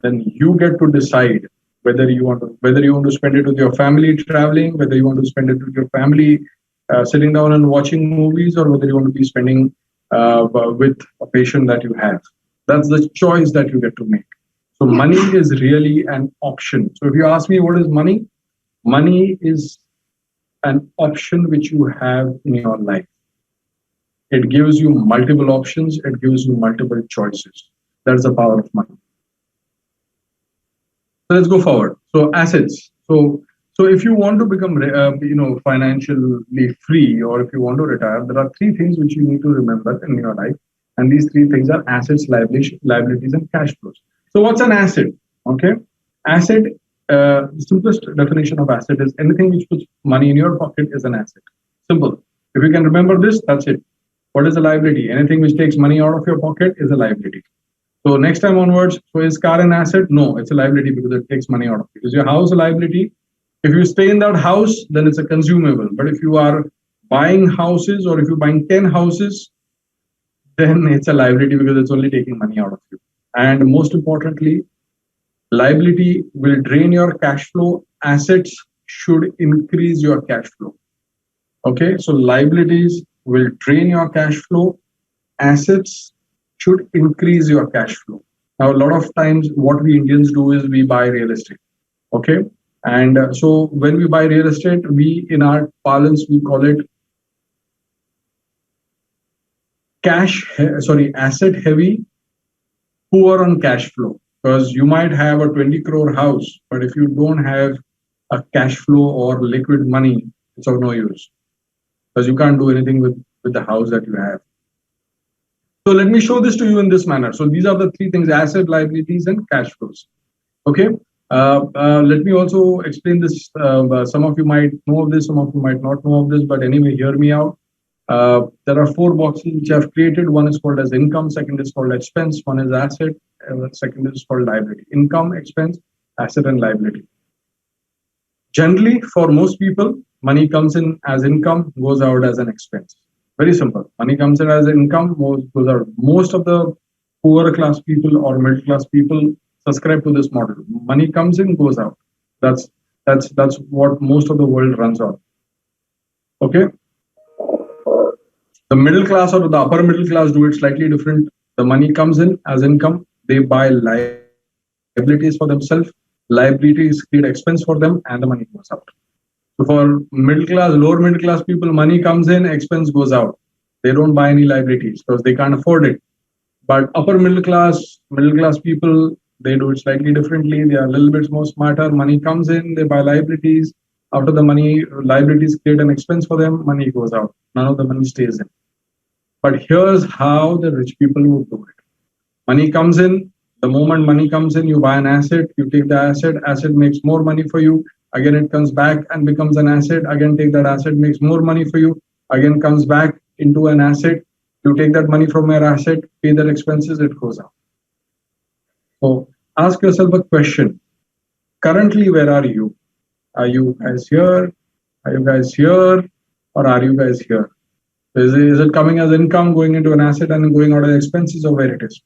then you get to decide whether you want to spend it with your family traveling, whether you want to spend it with your family sitting down and watching movies, or whether you want to be spending with a patient that you have. That's the choice that you get to make. So money is really an option. So if you ask me what is money, money is an option which you have in your life. It gives you multiple options. It gives you multiple choices. That's the power of money. So let's go forward. So assets. So if you want to become, financially free, or if you want to retire, there are three things which you need to remember in your life. And these three things are assets, liabilities, and cash flows. So what's an asset? Okay. Asset, the simplest definition of asset is anything which puts money in your pocket is an asset. Simple. If you can remember this, that's it. What is a liability? Anything which takes money out of your pocket is a liability. So next time onwards, so is car an asset? No, it's a liability because it takes money out of it. Is your house a liability? If you stay in that house, then it's a consumable. But if you are buying houses, or if you're buying 10 houses, then it's a liability because it's only taking money out of you. And most importantly, liability will drain your cash flow. Assets should increase your cash flow. Okay, so liabilities will drain your cash flow. Assets should increase your cash flow. Now, a lot of times what we Indians do is we buy real estate. Okay. And so when we buy real estate, we, in our parlance, we call it asset heavy, poor on cash flow. Because you might have a 20 crore house, but if you don't have a cash flow or liquid money, it's of no use. Because you can't do anything with the house that you have. So let me show this to you in this manner. So these are the three things: asset, liabilities, and cash flows. Okay. Let me also explain this. Some of you might know of this, some of you might not know of this, but anyway, hear me out. There are four boxes which I've created. One is called as income, second is called expense, one is asset, and second is called liability. Income, expense, asset, and liability. Generally, for most people, money comes in as income, goes out as an expense. Very simple. Money comes in as income, goes out. Most of the poorer class people or middle class people subscribe to this model. Money comes in, goes out. That's what most of the world runs on. Okay. The middle class or the upper middle class do it slightly different. The money comes in as income. They buy liabilities for themselves. Liabilities create expense for them, and the money goes out. So for middle class, lower middle class people, money comes in, expense goes out. They don't buy any liabilities because they can't afford it. But upper middle class people, they do it slightly differently. They are a little bit more smarter. Money comes in, they buy liabilities. After the money, liabilities create an expense for them, money goes out. None of the money stays in. But here's how the rich people would do it. Money comes in. The moment money comes in, you buy an asset, you take the asset makes more money for you. again it comes back and becomes an asset, again take that asset, makes more money for you, again comes back into an asset, you take that money from your asset, pay their expenses, it goes up. So ask yourself a question. Currently, where are you? Are you guys here? Are you guys here? Or are you guys here? Is it coming as income, going into an asset and going out as expenses, or where it is?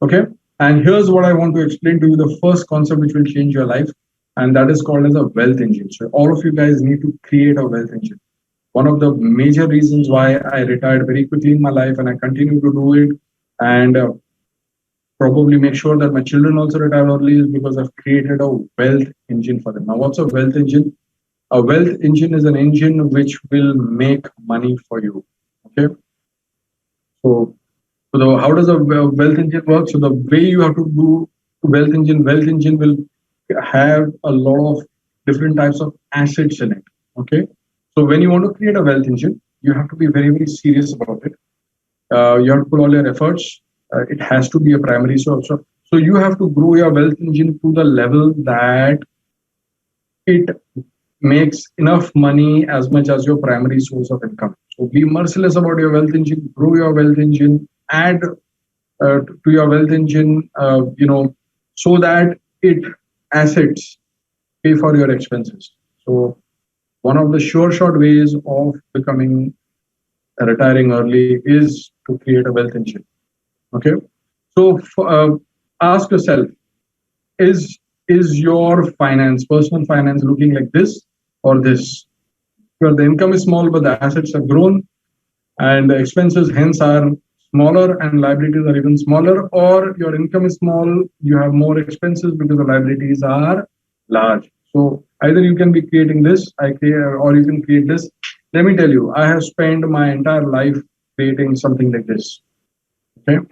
Okay. And here's what I want to explain to you, the first concept which will change your life. And that is called as a wealth engine. So all of you guys need to create a wealth engine. One of the major reasons why I retired very quickly in my life and I continue to do it and probably make sure that my children also retire early is because I've created a wealth engine for them. Now, what's a wealth engine? A wealth engine is an engine which will make money for you. Okay. So how does a wealth engine work? So the way you have to do wealth engine will have a lot of different types of assets in it. Okay. So when you want to create a wealth engine, you have to be very, very serious about it. You have to put all your efforts. It has to be a primary source. So you have to grow your wealth engine to the level that it makes enough money as much as your primary source of income. So be merciless about your wealth engine, grow your wealth engine, add to your wealth engine, so that it assets pay for your expenses. So one of the sure shot ways of becoming retiring early is to create a wealth engine. Okay. So ask yourself, is your personal finance looking like this or this? Where the income is small, but the assets have grown and the expenses hence are smaller and liabilities are even smaller, or your income is small, you have more expenses because the liabilities are large. So either you can be creating this, or you can create this. Let me tell you, I have spent my entire life creating something like this. Okay.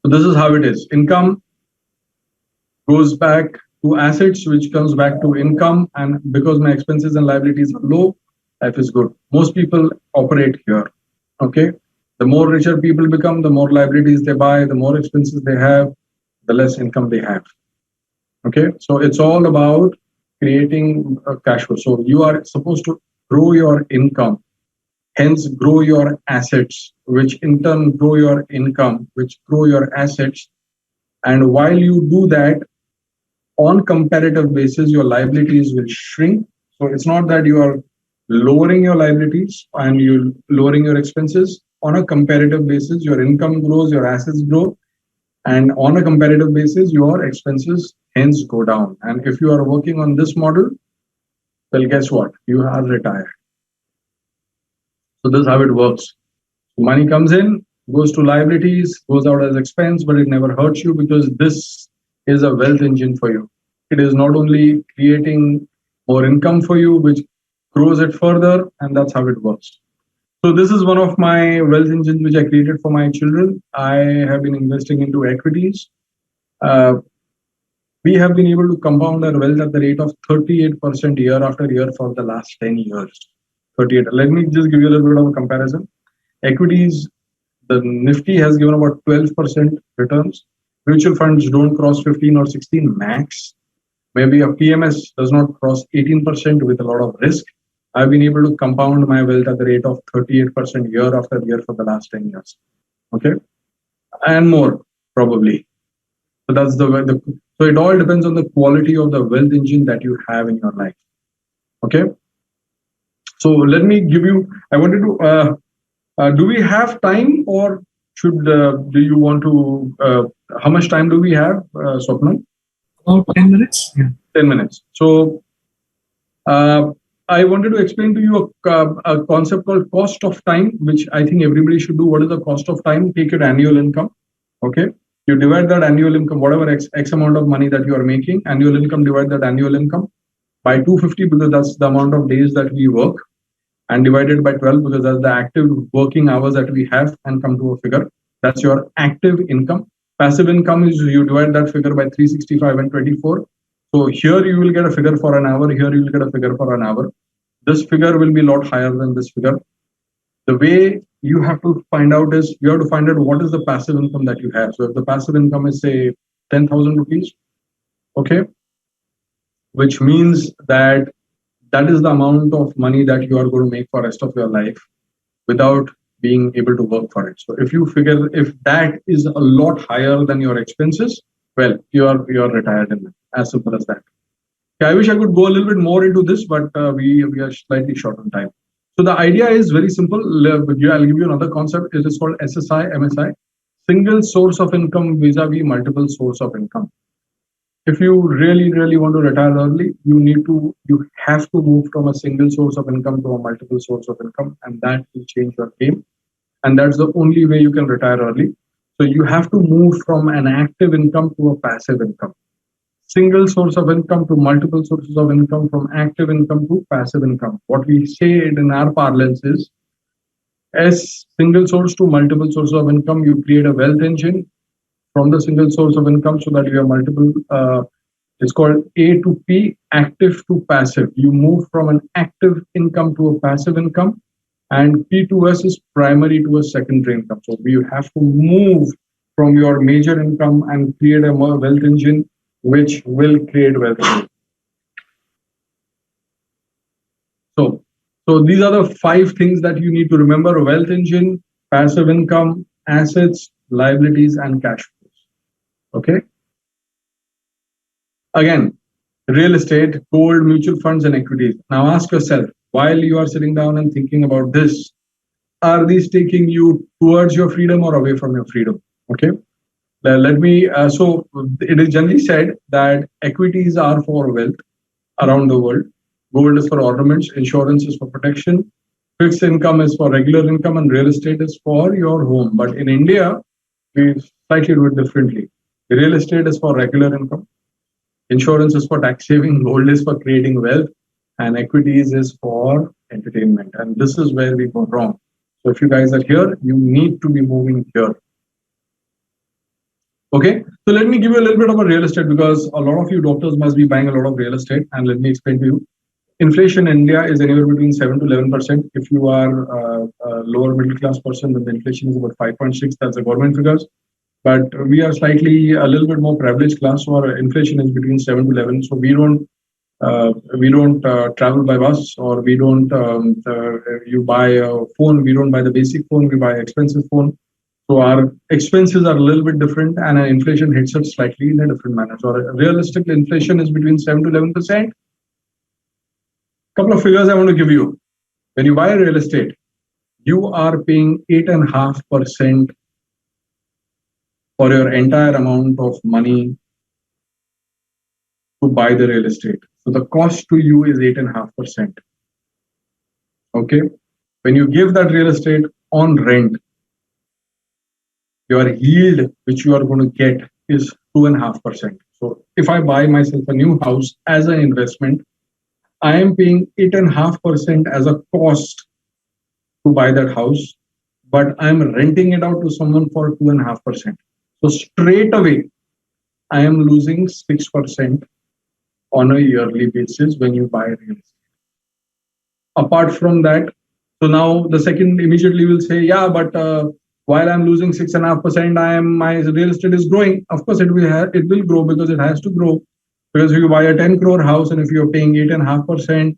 So this is how it is. Income goes back to assets, which comes back to income. And because my expenses and liabilities are low, life is good. Most people operate here. Okay. The more richer people become, the more liabilities they buy, the more expenses they have, the less income they have. Okay. So it's all about creating a cash flow. So you are supposed to grow your income, hence grow your assets, which in turn grow your income, which grow your assets. And while you do that, on comparative basis, your liabilities will shrink. So it's not that you are lowering your liabilities and you're lowering your expenses. On a comparative basis, your income grows, your assets grow. And on a comparative basis, your expenses hence go down. And if you are working on this model, well, guess what? You are retired. So this is how it works. Money comes in, goes to liabilities, goes out as expense, but it never hurts you because this is a wealth engine for you. It is not only creating more income for you, which grows it further, and that's how it works. So this is one of my wealth engines which I created for my children. I have been investing into equities. We have been able to compound our wealth at the rate of 38% year after year for the last 10 years. 38. Let me just give you a little bit of a comparison. Equities, the Nifty has given about 12% returns. Mutual funds don't cross 15 or 16 max. Maybe a PMS does not cross 18% with a lot of risk. I've been able to compound my wealth at the rate of 38% year after year for the last 10 years. Okay. And more, probably. So that's so it all depends on the quality of the wealth engine that you have in your life. Okay. So let me give you, I wanted to, do we have time or do you want to, how much time do we have, Swapnil? About 10 minutes. Yeah. 10 minutes. So I wanted to explain to you a concept called cost of time, which I think everybody should do. What is the cost of time? Take your annual income. Okay. You divide that annual income, whatever X amount of money that you are making, annual income, divide that annual income by 250 because that's the amount of days that we work, and divided by 12 because that's the active working hours that we have, and come to a figure. That's your active income. Passive income is you divide that figure by 365 and 24. So here you will get a figure for an hour. Here you will get a figure for an hour. This figure will be a lot higher than this figure. The way you have to find out is you have to find out what is the passive income that you have. So if the passive income is say 10,000 rupees, okay, which means that that is the amount of money that you are going to make for the rest of your life without being able to work for it. So if you figure if that is a lot higher than your expenses, well, you are retired in as simple as that. Okay, I wish I could go a little bit more into this, but we are slightly short on time. So the idea is very simple. I'll give you another concept. It is called SSI, MSI, single source of income vis-a-vis multiple source of income. If you really want to retire early, you have to move from a single source of income to a multiple source of income, and that will change your game. And that's the only way you can retire early. So you have to move from an active income to a passive income. Single source of income to multiple sources of income, from active income to passive income. What we say in our parlance is, as single source to multiple sources of income, you create a wealth engine from the single source of income so that you have multiple, it's called A to P, active to passive. You move from an active income to a passive income, and P to S is primary to a secondary income. So you have to move from your major income and create a more wealth engine, which will create wealth. So these are the 5 things that you need to remember: wealth engine, passive income, assets, liabilities, and cash flows. Okay. Again, real estate, gold, mutual funds, and equities. Now ask yourself, while you are sitting down and thinking about this, are these taking you towards your freedom or away from your freedom? Okay. Let me, so it is generally said that equities are for wealth around the world. Gold is for ornaments, insurance is for protection, fixed income is for regular income, and real estate is for your home. But in India, we slightly do it differently. Real estate is for regular income, insurance is for tax saving, gold is for creating wealth, and equities is for entertainment. And this is where we go wrong. So if you guys are here, you need to be moving here. Okay, so let me give you a little bit of a real estate, because a lot of you doctors must be buying a lot of real estate, and let me explain to you. Inflation in India is anywhere between 7 to 11%. If you are a lower middle class person, then the inflation is about 5.6. That's the government figures. But we are slightly a little bit more privileged class, so our inflation is between 7 to 11. So we don't travel by bus, or we don't you buy a phone. We don't buy the basic phone. We buy an expensive phone. So our expenses are a little bit different, and our inflation hits us slightly in a different manner. So realistic inflation is between 7 to 11%. Couple of figures I want to give you. When you buy real estate, you are paying 8.5% for your entire amount of money to buy the real estate. So the cost to you is 8.5%. Okay. When you give that real estate on rent, your yield which you are going to get is 2.5%. So if I buy myself a new house as an investment, I am paying 8.5% as a cost to buy that house, but I'm renting it out to someone for 2.5%. So straight away, I am losing 6% on a yearly basis when you buy real estate. Apart from that, so now the second immediately will say, yeah, but while I'm losing 6.5%, my real estate is growing. Of course, it will grow because it has to grow. Because if you buy a 10 crore house and if you're paying 8.5%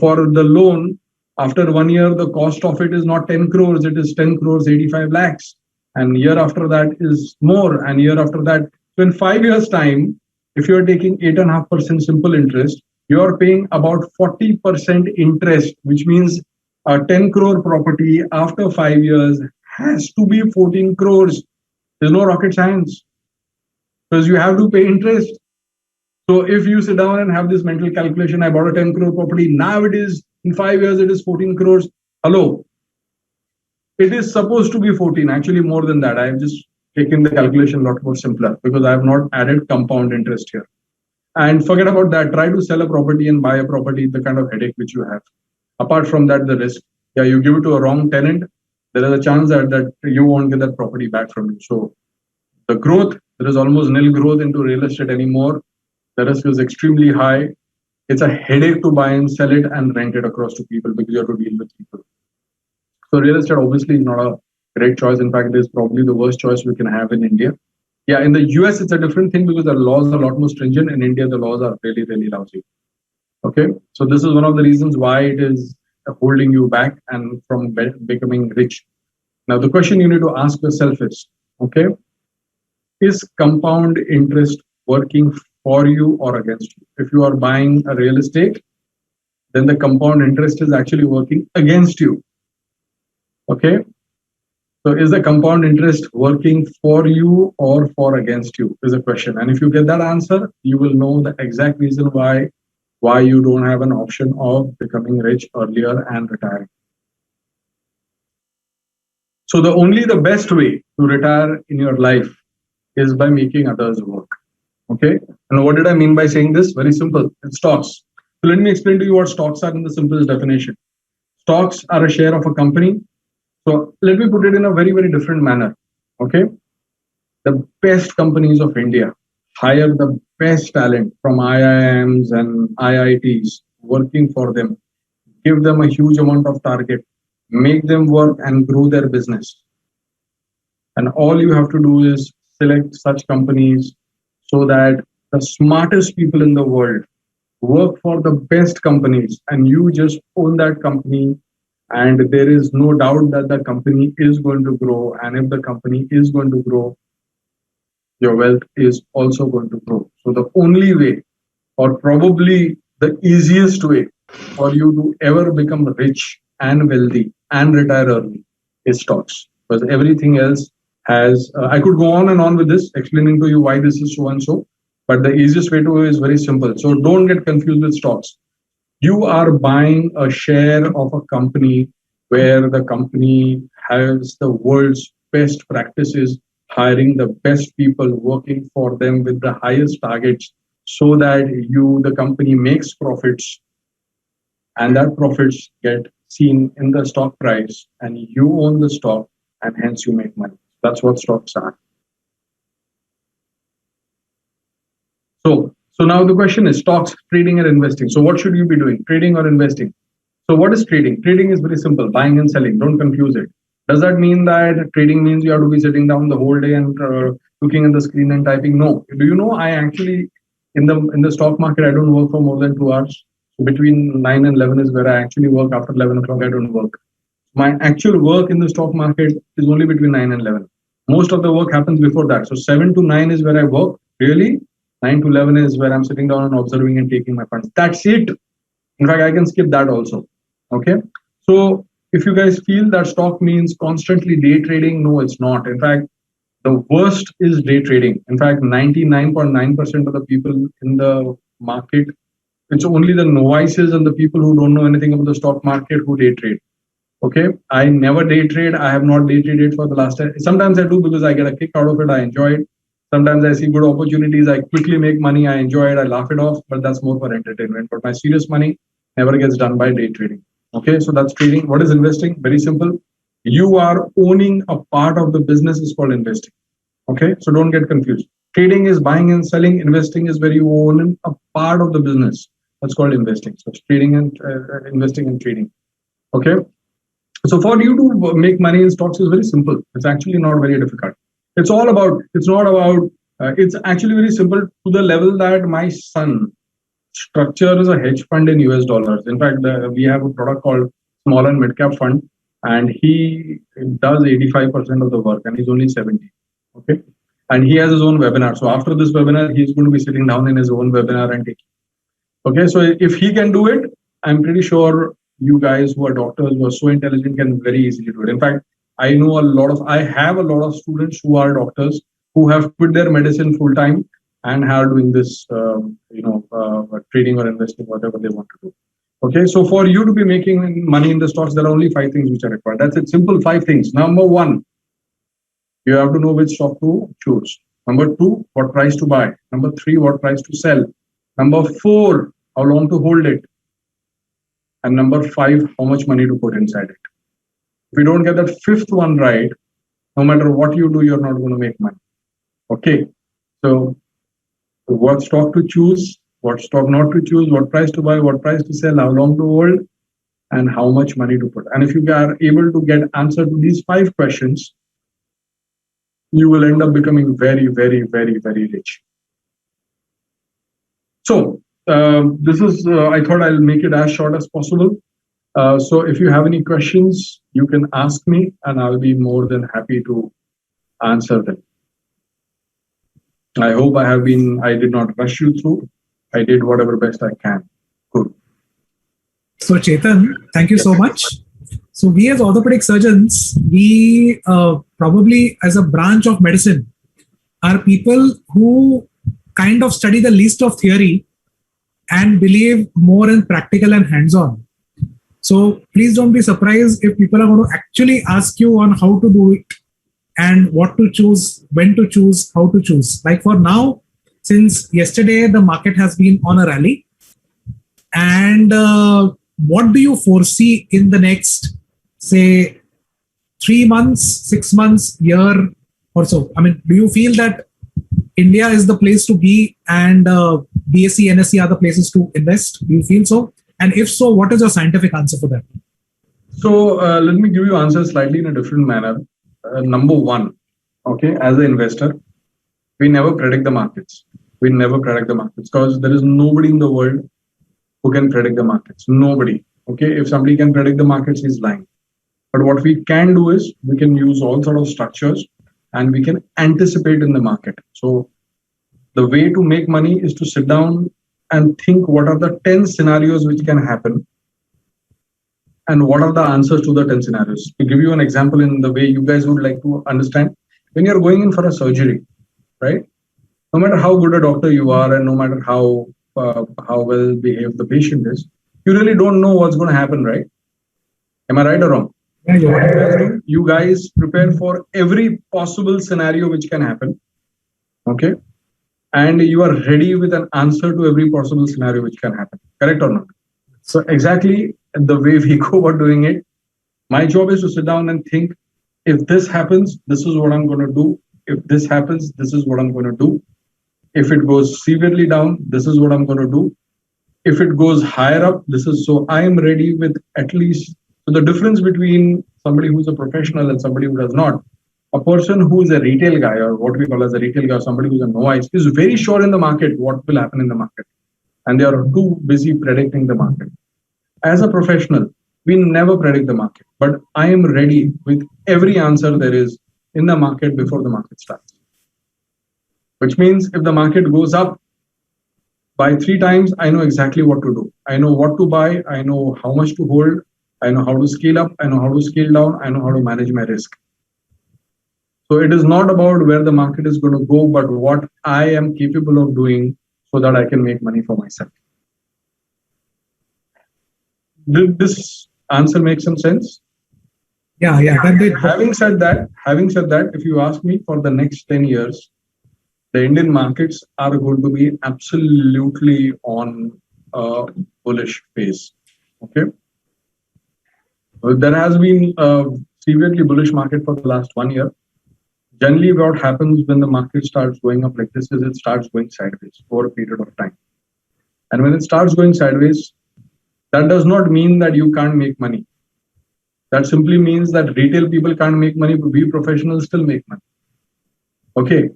for the loan, after 1 year, the cost of it is not 10 crores, it is 10 crores, 85 lakhs. And year after that is more, and year after that. So in 5 years' time, if you're taking 8.5% simple interest, you're paying about 40% interest, which means a 10 crore property after 5 years has to be 14 crores. There's no rocket science, because you have to pay interest. So if you sit down and have this mental calculation, I bought a 10 crore property, now it is, in 5 years, it is 14 crores. Hello. It is supposed to be 14, actually more than that. I have just taken the calculation a lot more simpler because I have not added compound interest here. And forget about that. Try to sell a property and buy a property, the kind of headache which you have. Apart from that, the risk. Yeah, you give it to a wrong tenant, there is a chance that you won't get that property back from you. So the growth, there is almost nil growth into real estate anymore. The risk is extremely high. It's a headache to buy and sell it and rent it across to people because you have to deal with people. So real estate obviously is not a great choice. In fact, it is probably the worst choice we can have in India. Yeah, in the US, it's a different thing because the laws are a lot more stringent. In India, the laws are really, really lousy. Okay, so this is one of the reasons why it is holding you back and from becoming rich. Now, the question you need to ask yourself is, okay, is compound interest working for you or against you? If you are buying a real estate, then the compound interest is actually working against you. Okay, so is the compound interest working for you or for against you is a question. And if you get that answer, you will know the exact reason why you don't have an option of becoming rich earlier and retiring. So the best way to retire in your life is by making others work. Okay. And what did I mean by saying this? Very simple. It's stocks. So let me explain to you what stocks are in the simplest definition. Stocks are a share of a company. So let me put it in a very, very different manner. Okay. The best companies of India hire the best talent from IIMs and IITs working for them, give them a huge amount of target, make them work and grow their business. And all you have to do is select such companies so that the smartest people in the world work for the best companies and you just own that company. And there is no doubt that the company is going to grow. And if the company is going to grow, your wealth is also going to grow. So the only way, or probably the easiest way for you to ever become rich and wealthy and retire early is stocks. Because everything else has, I could go on and on with this, explaining to you why this is so and so. But the easiest way to is very simple. So don't get confused with stocks. You are buying a share of a company where the company has the world's best practices, hiring the best people, working for them with the highest targets, so that the company makes profits, and that profits get seen in the stock price, and you own the stock, and hence you make money. That's what stocks are. So now the question is stocks, trading and investing. So what should you be doing? Trading or investing? So what is trading? Trading is very simple, buying and selling. Don't confuse it. Does that mean that trading means you have to be sitting down the whole day and looking at the screen and typing? No. Do you know I actually, in the stock market, I don't work for more than 2 hours. So between 9 and 11 is where I actually work. After 11 o'clock, I don't work. My actual work in the stock market is only between 9 and 11. Most of the work happens before that. So 7 to 9 is where I work. Really? 9 to 11 is where I'm sitting down and observing and taking my funds. That's it. In fact, I can skip that also. Okay. So if you guys feel that stock means constantly day trading, no, it's not. In fact, the worst is day trading. In fact, 99.9% of the people in the market, it's only the novices and the people who don't know anything about the stock market who day trade. Okay. I never day trade. I have not day traded for the last time. Sometimes I do because I get a kick out of it. I enjoy it. Sometimes I see good opportunities. I quickly make money. I enjoy it. I laugh it off, but that's more for entertainment. But my serious money never gets done by day trading. Okay, so that's trading. What is investing? Very simple. You are owning a part of the business is called investing. Okay, so don't get confused. Trading is buying and selling. Investing is where you own a part of the business. That's called investing. So it's trading and investing and trading. Okay, so for you to make money in stocks is very simple. It's actually not very difficult. It's actually very simple to the level that my son structures a hedge fund in US dollars. In fact, we have a product called Small and Mid Cap Fund, and he does 85% of the work, and he's only 70. Okay, and he has his own webinar. So after this webinar, he's going to be sitting down in his own webinar and taking. Okay, so if he can do it, I'm pretty sure you guys who are doctors who are so intelligent can very easily do it. In fact, I have a lot of students who are doctors who have quit their medicine full time and are doing this, trading or investing, whatever they want to do. Okay, so for you to be making money in the stocks, there are only 5 things which are required. That's it, simple 5 things. Number 1, you have to know which stock to choose. Number 2, what price to buy. Number 3, what price to sell. Number 4, how long to hold it. And number 5, how much money to put inside it. If you don't get that 5th one right, no matter what you do, you're not going to make money. Okay, so what stock to choose, what stock not to choose, what price to buy, what price to sell, how long to hold, and how much money to put. And if you are able to get answer to these 5 questions, you will end up becoming very, very, very, very rich. So this is, I thought I'll make it as short as possible. So if you have any questions, you can ask me and I'll be more than happy to answer them. I hope I did not rush you through. I did whatever best I can. Good. So Chetan, thank you so much. So we as orthopedic surgeons, we probably as a branch of medicine are people who kind of study the least of theory and believe more in practical and hands-on. So please don't be surprised if people are going to actually ask you on how to do it and what to choose, when to choose, how to choose. Like for now, since yesterday, the market has been on a rally. And what do you foresee in the next, say, 3 months, 6 months, year or so? I mean, do you feel that India is the place to be and BSE, NSE are the places to invest? Do you feel so? And if so, what is your scientific answer for that? So let me give you answers slightly in a different manner. Number one, okay, as an investor, we never predict the markets. We never predict the markets because there is nobody in the world who can predict the markets. Nobody. Okay, if somebody can predict the markets, he's lying. But what we can do is we can use all sort of structures and we can anticipate in the market. So the way to make money is to sit down and think what are the 10 scenarios which can happen and what are the answers to the 10 scenarios. To give you an example in the way you guys would like to understand, when you're going in for a surgery, right? No matter how good a doctor you are and no matter how well behaved the patient is, you really don't know what's going to happen, right? Am I right or wrong? Yeah, you're right. You guys prepare for every possible scenario which can happen, okay? And you are ready with an answer to every possible scenario which can happen, correct or not? So exactly the way we go about doing it, my job is to sit down and think, if this happens, this is what I'm going to do. If this happens, this is what I'm going to do. If it goes severely down, this is what I'm going to do. If it goes higher up, this is so I am ready with at least. So the difference between somebody who's a professional and somebody who does not, a person who is a retail guy or what we call as a retail guy, or somebody who's a novice is very sure in the market what will happen in the market. And they are too busy predicting the market. As a professional, we never predict the market, but I am ready with every answer there is in the market before the market starts. Which means if the market goes up by 3 times, I know exactly what to do. I know what to buy. I know how much to hold. I know how to scale up. I know how to scale down. I know how to manage my risk. So it is not about where the market is going to go, but what I am capable of doing so that I can make money for myself. Did this answer make some sense? Yeah. That did. Having said that, if you ask me for the next 10 years, the Indian markets are going to be absolutely on a bullish phase. Okay. Well, there has been a severely bullish market for the last 1 year. Generally, what happens when the market starts going up like this is it starts going sideways for a period of time. And when it starts going sideways, that does not mean that you can't make money. That simply means that retail people can't make money, but we professionals still make money. Okay.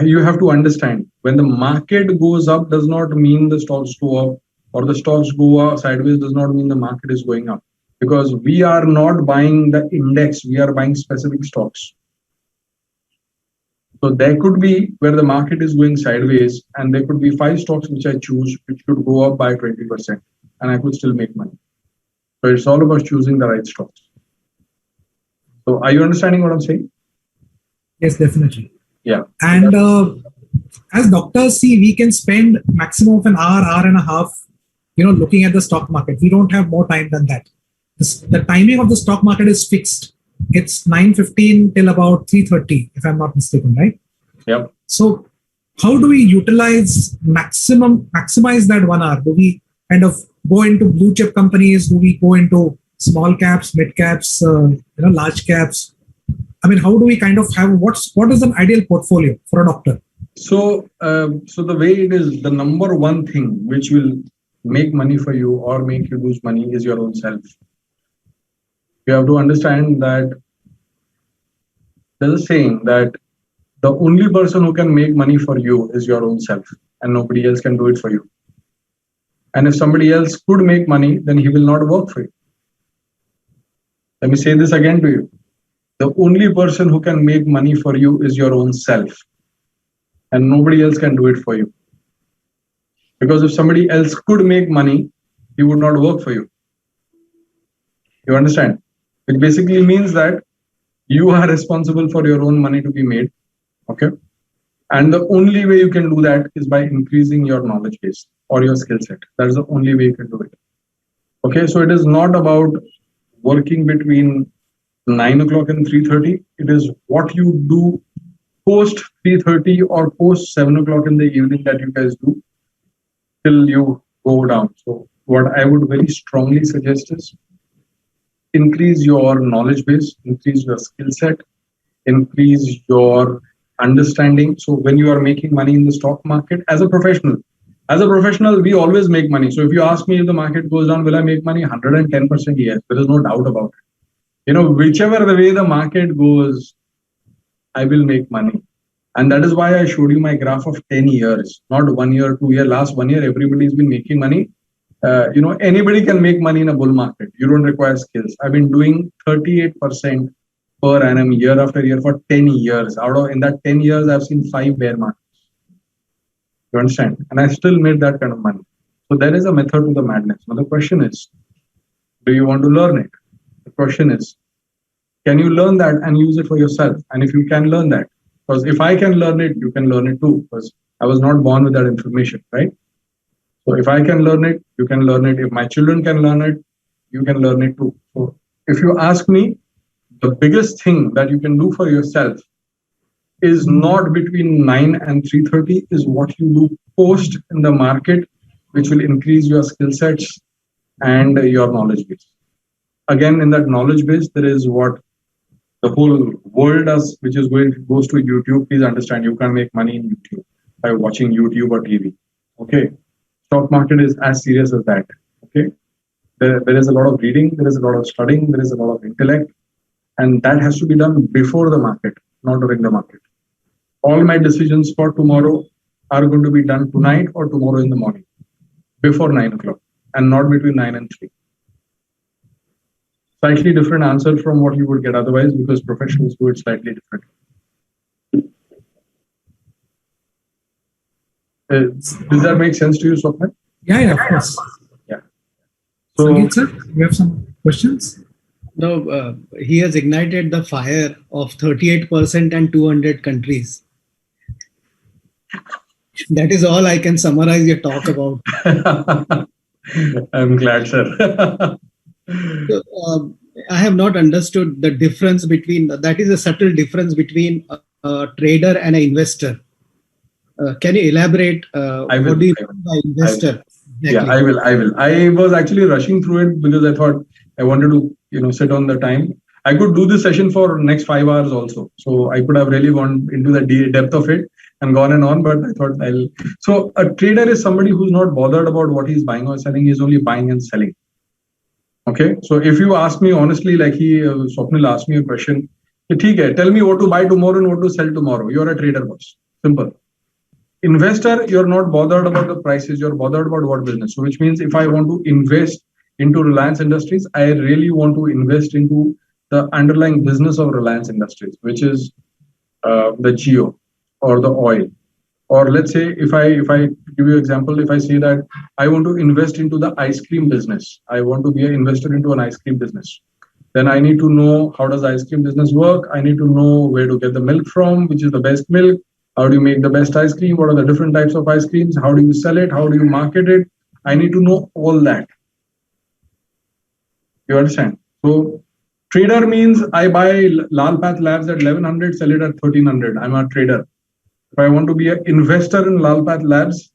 You have to understand, when the market goes up does not mean the stocks go up, or the stocks go up sideways does not mean the market is going up. Because we are not buying the index, we are buying specific stocks. So there could be where the market is going sideways, and there could be 5 stocks which I choose, which could go up by 20%, and I could still make money. So it's all about choosing the right stocks. So are you understanding what I'm saying? Yes, definitely. Yeah. And as doctors, see, we can spend maximum of an hour and a half, looking at the stock market. We don't have more time than that. The timing of the stock market is fixed. It's 9:15 till about 3:30, if I'm not mistaken, right? Yep. So how do we maximize that 1 hour? Do we kind of go into blue chip companies? Do we go into small caps, mid caps, large caps? I mean, how do we kind of have what is an ideal portfolio for a doctor? So the way it is, the number one thing which will make money for you or make you lose money is your own self. You have to understand that there's a saying that the only person who can make money for you is your own self, and nobody else can do it for you. And if somebody else could make money, then he will not work for you. Let me say this again to you. The only person who can make money for you is your own self, and nobody else can do it for you. Because if somebody else could make money, he would not work for you. You understand? It basically means that you are responsible for your own money to be made. Okay. And the only way you can do that is by increasing your knowledge base or your skill set. That is the only way you can do it. Okay. So it is not about working between 9 o'clock and 3:30. It is what you do post 3:30 or post 7 o'clock in the evening that you guys do till you go down. So what I would very strongly suggest is increase your knowledge base, increase your skill set, increase your understanding. So when you are making money in the stock market as a professional, we always make money. So if you ask me if the market goes down, will I make money? 110% yes. There is no doubt about it. You know, whichever the way the market goes, I will make money. And that is why I showed you my graph of 10 years, not 1 year, 2 year. Last 1 year, everybody's been making money. You know, anybody can make money in a bull market. You don't require skills. I've been doing 38% per annum year after year for 10 years. In that 10 years, I've seen 5 bear markets. You understand? And I still made that kind of money. So there is a method to the madness. Now the question is, do you want to learn it? The question is, can you learn that and use it for yourself? And if you can learn that, because if I can learn it, you can learn it too, because I was not born with that information, right? So if I can learn it, you can learn it. If my children can learn it, you can learn it too. So if you ask me, the biggest thing that you can do for yourself is not between 9 and 3:30, is what you do post in the market, which will increase your skill sets and your knowledge base. Again, in that knowledge base, there is what the whole world does, which is goes to YouTube. Please understand, you can't make money in YouTube by watching YouTube or TV. Okay. Stock market is as serious as that. Okay. There is a lot of reading, there is a lot of studying, there is a lot of intellect, and that has to be done before the market, not during the market. All my decisions for tomorrow are going to be done tonight or tomorrow in the morning, before 9 o'clock, and not between 9 and 3. Slightly different answer from what you would get otherwise, because professionals do it slightly different. Does that make sense to you, Swapnil? Yeah, of course. Yeah. So, Sangeet sir, you have some questions? No, he has ignited the fire of 38% and 200 countries. That is all I can summarize your talk about. I'm glad, sir. So, I have not understood the difference between, that is a subtle difference between a trader and an investor. Can you elaborate? What do you mean by investor? Exactly. Yeah, I will. I was actually rushing through it because I thought I wanted to, sit on the time. I could do this session for next 5 hours also. So I could have really gone into the depth of it and gone and on, but I thought So a trader is somebody who's not bothered about what he's buying or selling. He's only buying and selling. Okay. So if you ask me honestly, like Swapnil asked me a question, tell me what to buy tomorrow and what to sell tomorrow. You're a trader, boss. Simple. Investor, you're not bothered about the prices. You're bothered about what business. So which means if I want to invest into Reliance Industries, I really want to invest into the underlying business of Reliance Industries, which is the geo or the oil. Or let's say, if I give you an example, if I say that I want to invest into the ice cream business, I want to be an investor into an ice cream business, then I need to know how does the ice cream business work. I need to know where to get the milk from, which is the best milk. How do you make the best ice cream? What are the different types of ice creams? How do you sell it? How do you market it? I need to know all that. You understand? So trader means I buy Lal Path Labs at 1100, sell it at 1300. I'm a trader. If I want to be an investor in Lal Path Labs,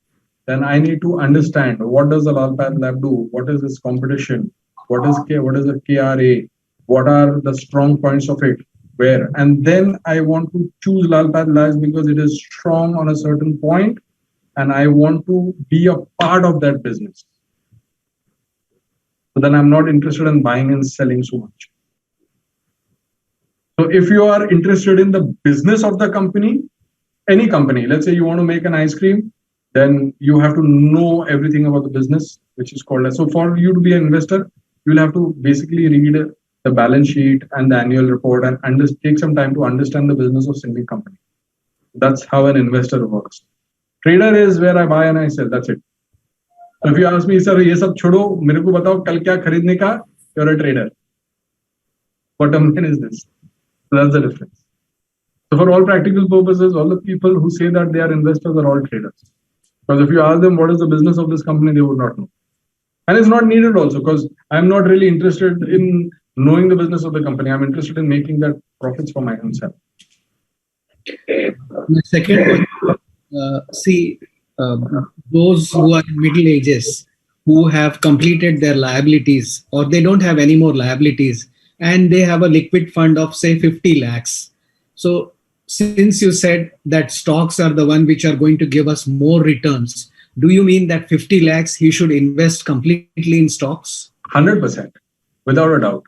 then I need to understand what does the Lal Path Lab do? What is its competition? What is the KRA? What are the strong points of it? Where? And then I want to choose Lal Path Labs because it is strong on a certain point, and I want to be a part of that business. So then I'm not interested in buying and selling so much. So if you are interested in the business of the company, any company. Let's say you want to make an ice cream, then you have to know everything about the business, which is called. So for you to be an investor, you'll have to basically read the balance sheet and the annual report and take some time to understand the business of single company. That's how an investor works. Trader is where I buy and I sell. That's it. So if you ask me, sir, ये सब छोड़ो, मेरे को बताओ कल क्या खरीदने का, you're a trader. Bottom line is this. So that's the difference. So for all practical purposes, all the people who say that they are investors are all traders. Because if you ask them what is the business of this company, they would not know. And it's not needed also, because I'm not really interested in knowing the business of the company. I'm interested in making that profits for my own self. My second question, those who are in middle ages, who have completed their liabilities, or they don't have any more liabilities, and they have a liquid fund of say 50 lakhs. So since you said that stocks are the one which are going to give us more returns, do you mean that 50 lakhs he should invest completely in stocks? 100%, without a doubt.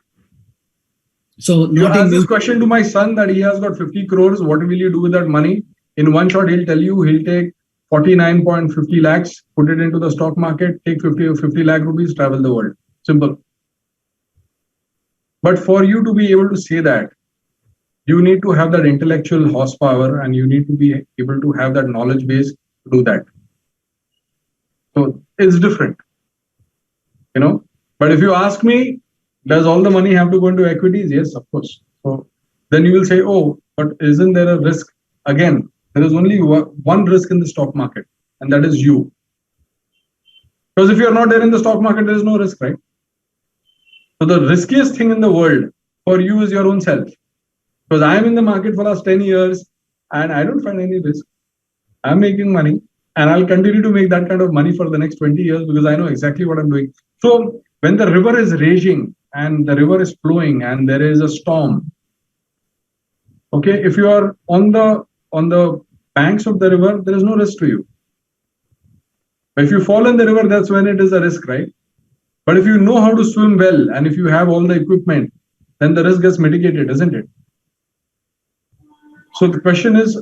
So you ask this question to my son that he has got 50 crores, what will you do with that money? In one shot, he'll tell you he'll take 49.50 lakhs, put it into the stock market, take 50 lakh rupees, travel the world. Simple. But for you to be able to say that, you need to have that intellectual horsepower and you need to be able to have that knowledge base to do that. So it's different, But if you ask me, does all the money have to go into equities? Yes, of course. So then you will say, oh, but isn't there a risk? Again, there is only one risk in the stock market, and that is you. Because if you're not there in the stock market, there is no risk, right? So the riskiest thing in the world for you is your own self. Because I am in the market for the last 10 years and I don't find any risk. I'm making money and I'll continue to make that kind of money for the next 20 years because I know exactly what I'm doing. So when the river is raging and the river is flowing and there is a storm, okay, if you are on the banks of the river, there is no risk to you. But if you fall in the river, that's when it is a risk, right? But if you know how to swim well and if you have all the equipment, then the risk gets mitigated, isn't it? So the question is,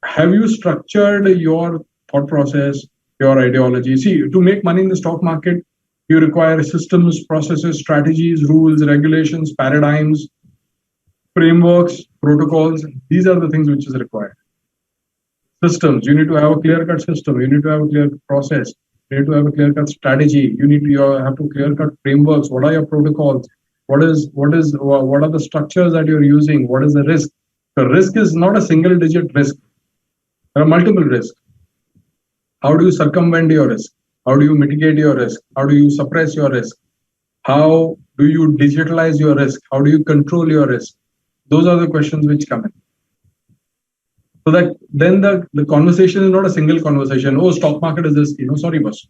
have you structured your thought process, your ideology? See, to make money in the stock market, you require systems, processes, strategies, rules, regulations, paradigms, frameworks, protocols. These are the things which is required. Systems, you need to have a clear-cut system. You need to have a clear process. You need to have a clear-cut strategy. You have to clear-cut frameworks. What are your protocols? What are the structures that you're using? What is the risk? The risk is not a single-digit risk. There are multiple risks. How do you circumvent your risk? How do you mitigate your risk? How do you suppress your risk? How do you digitalize your risk? How do you control your risk? Those are the questions which come in. So that then the conversation is not a single conversation. Oh, stock market is risky. No, sorry, boss.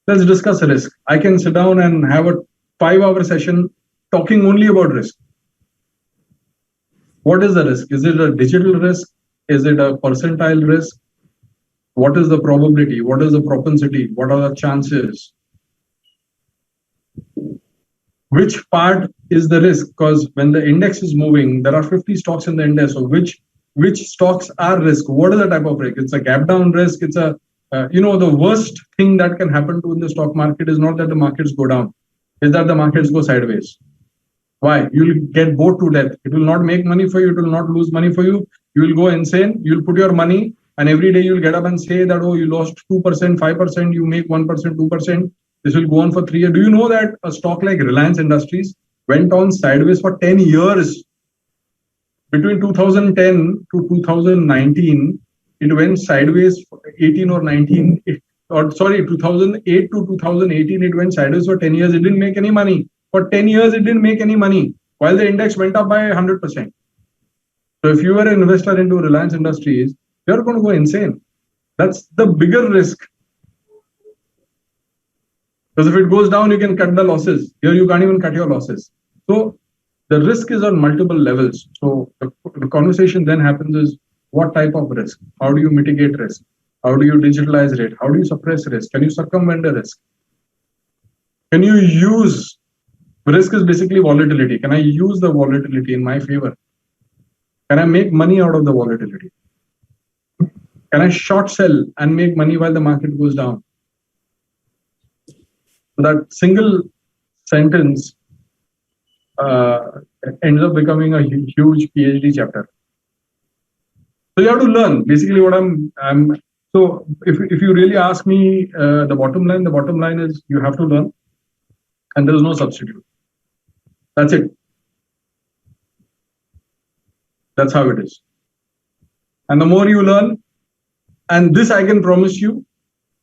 Let's discuss risk. I can sit down and have a 5-hour session talking only about risk. What is the risk? Is it a digital risk? Is it a percentile risk? What is the probability? What is the propensity? What are the chances? Which part is the risk? Because when the index is moving, there are 50 stocks in the index. So which stocks are risk? What is the type of risk? It's a gap down risk. It's a, the worst thing that can happen to in the stock market is not that the markets go down. Is that the markets go sideways. Why? You will get bored to death. It will not make money for you. It will not lose money for you. You will go insane. You'll put your money and every day you'll get up and say that, oh, you lost 2%, 5%, you make 1%, 2%. This will go on for 3 years. Do you know that a stock like Reliance Industries went on sideways for 10 years? Between 2010 to 2019, it went sideways for 18 or 19. 2008 to 2018, it went sideways for 10 years. It didn't make any money. For 10 years, it didn't make any money, while the index went up by 100%. So if you are an investor into Reliance Industries, you're going to go insane. That's the bigger risk. Because if it goes down, you can cut the losses. Here, you can't even cut your losses. So the risk is on multiple levels. So the conversation then happens is, what type of risk? How do you mitigate risk? How do you digitalize risk? How do you suppress risk? Can you circumvent the risk? Can you use... Risk is basically volatility. Can I use the volatility in my favor? Can I make money out of the volatility? Can I short sell and make money while the market goes down? So that single sentence ends up becoming a huge PhD chapter. So you have to learn. Basically, what I'm so if you really ask me, the bottom line is you have to learn, and there is no substitute. That's it. That's how it is. And the more you learn, and this I can promise you,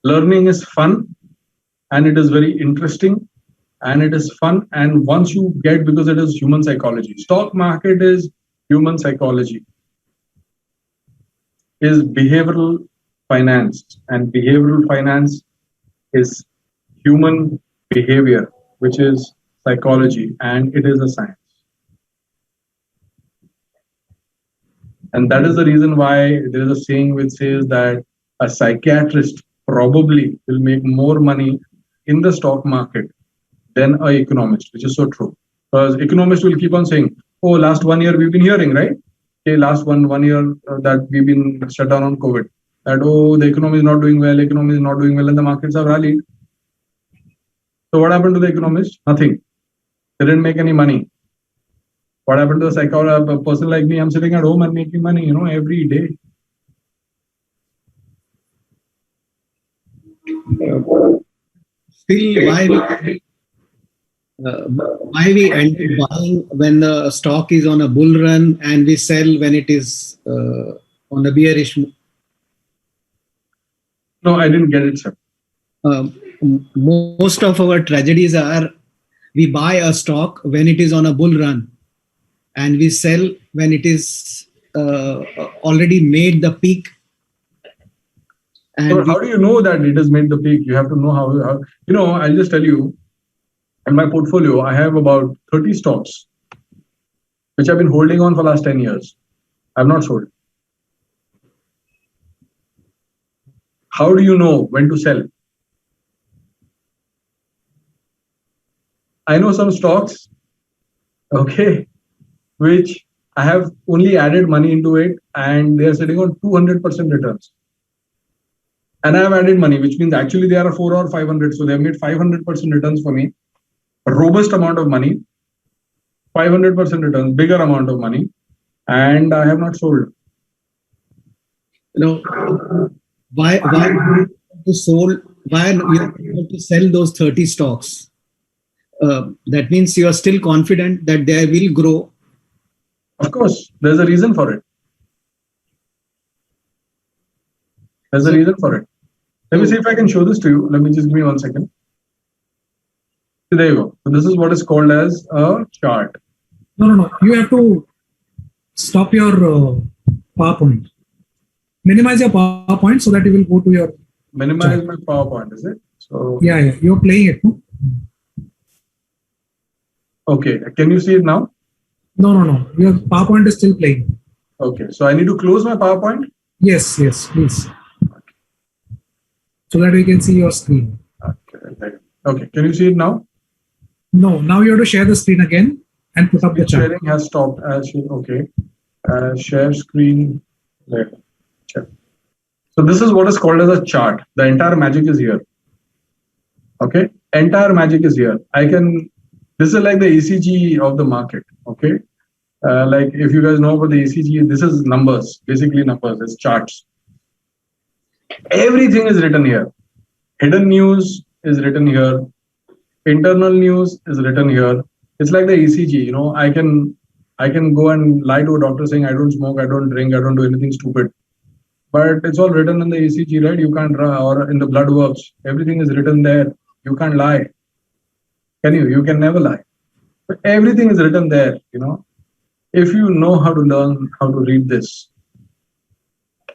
learning is fun, and it is very interesting, and it is fun. And once you get, because it is human psychology, stock market is human psychology, is behavioral finance, and behavioral finance is human behavior, which is psychology, and it is a science. And that is the reason why there is a saying which says that a psychiatrist probably will make more money in the stock market than an economist, which is so true. Because economists will keep on saying, oh, last 1 year we've been hearing, right? Okay, last one year that we've been shut down on COVID. That, oh, the economy is not doing well, and the markets have rallied. So what happened to the economists? Nothing. They didn't make any money. What happened to a person like me? I'm sitting at home and making money, every day. Still, why we end up buying when the stock is on a bull run and we sell when it is on a bearish? No, I didn't get it, sir. Most of our tragedies are we buy a stock when it is on a bull run, and we sell when it is already made the peak. And so how do you know that it has made the peak? You have to know how I'll just tell you, in my portfolio, I have about 30 stocks, which I've been holding on for the last 10 years. I've not sold. How do you know when to sell? I know some stocks, okay, which I have only added money into it, and they are sitting on 200% returns. And I have added money, which means actually they are 4 or 500. So they have made 500% returns for me. A robust amount of money, 500% returns, bigger amount of money, and I have not sold. Why you have to sell those 30 stocks? That means you are still confident that they will grow. Of course, there's a reason for it. There's a reason for it. Let me see if I can show this to you. Let me just give me 1 second. So there you go. So this is what is called as a chart. No. You have to stop your PowerPoint. Minimize your PowerPoint so that you will go to your. Minimize chart. my PowerPoint, is it? So Yeah. You're playing it. No? Okay. Can you see it now? No. Your PowerPoint is still playing. Okay. So I need to close my PowerPoint? Yes, please. So that we can see your screen. Okay. Can you see it now? No, now you have to share the screen again and put up the chart. Sharing has stopped. Okay. Share screen. There. Check. So this is what is called as a chart. The entire magic is here. Okay. Entire magic is here. This is like the ECG of the market. Okay. Like if you guys know about the ECG, this is numbers, basically numbers, it's charts. Everything is written here. Hidden news is written here. Internal news is written here. It's like the ECG, I can go and lie to a doctor saying I don't smoke, I don't drink, I don't do anything stupid. But it's all written in the ECG, right? You can't, or in the blood works. Everything is written there. You can't lie. Can you? You can never lie. But everything is written there, If you know how to learn how to read this,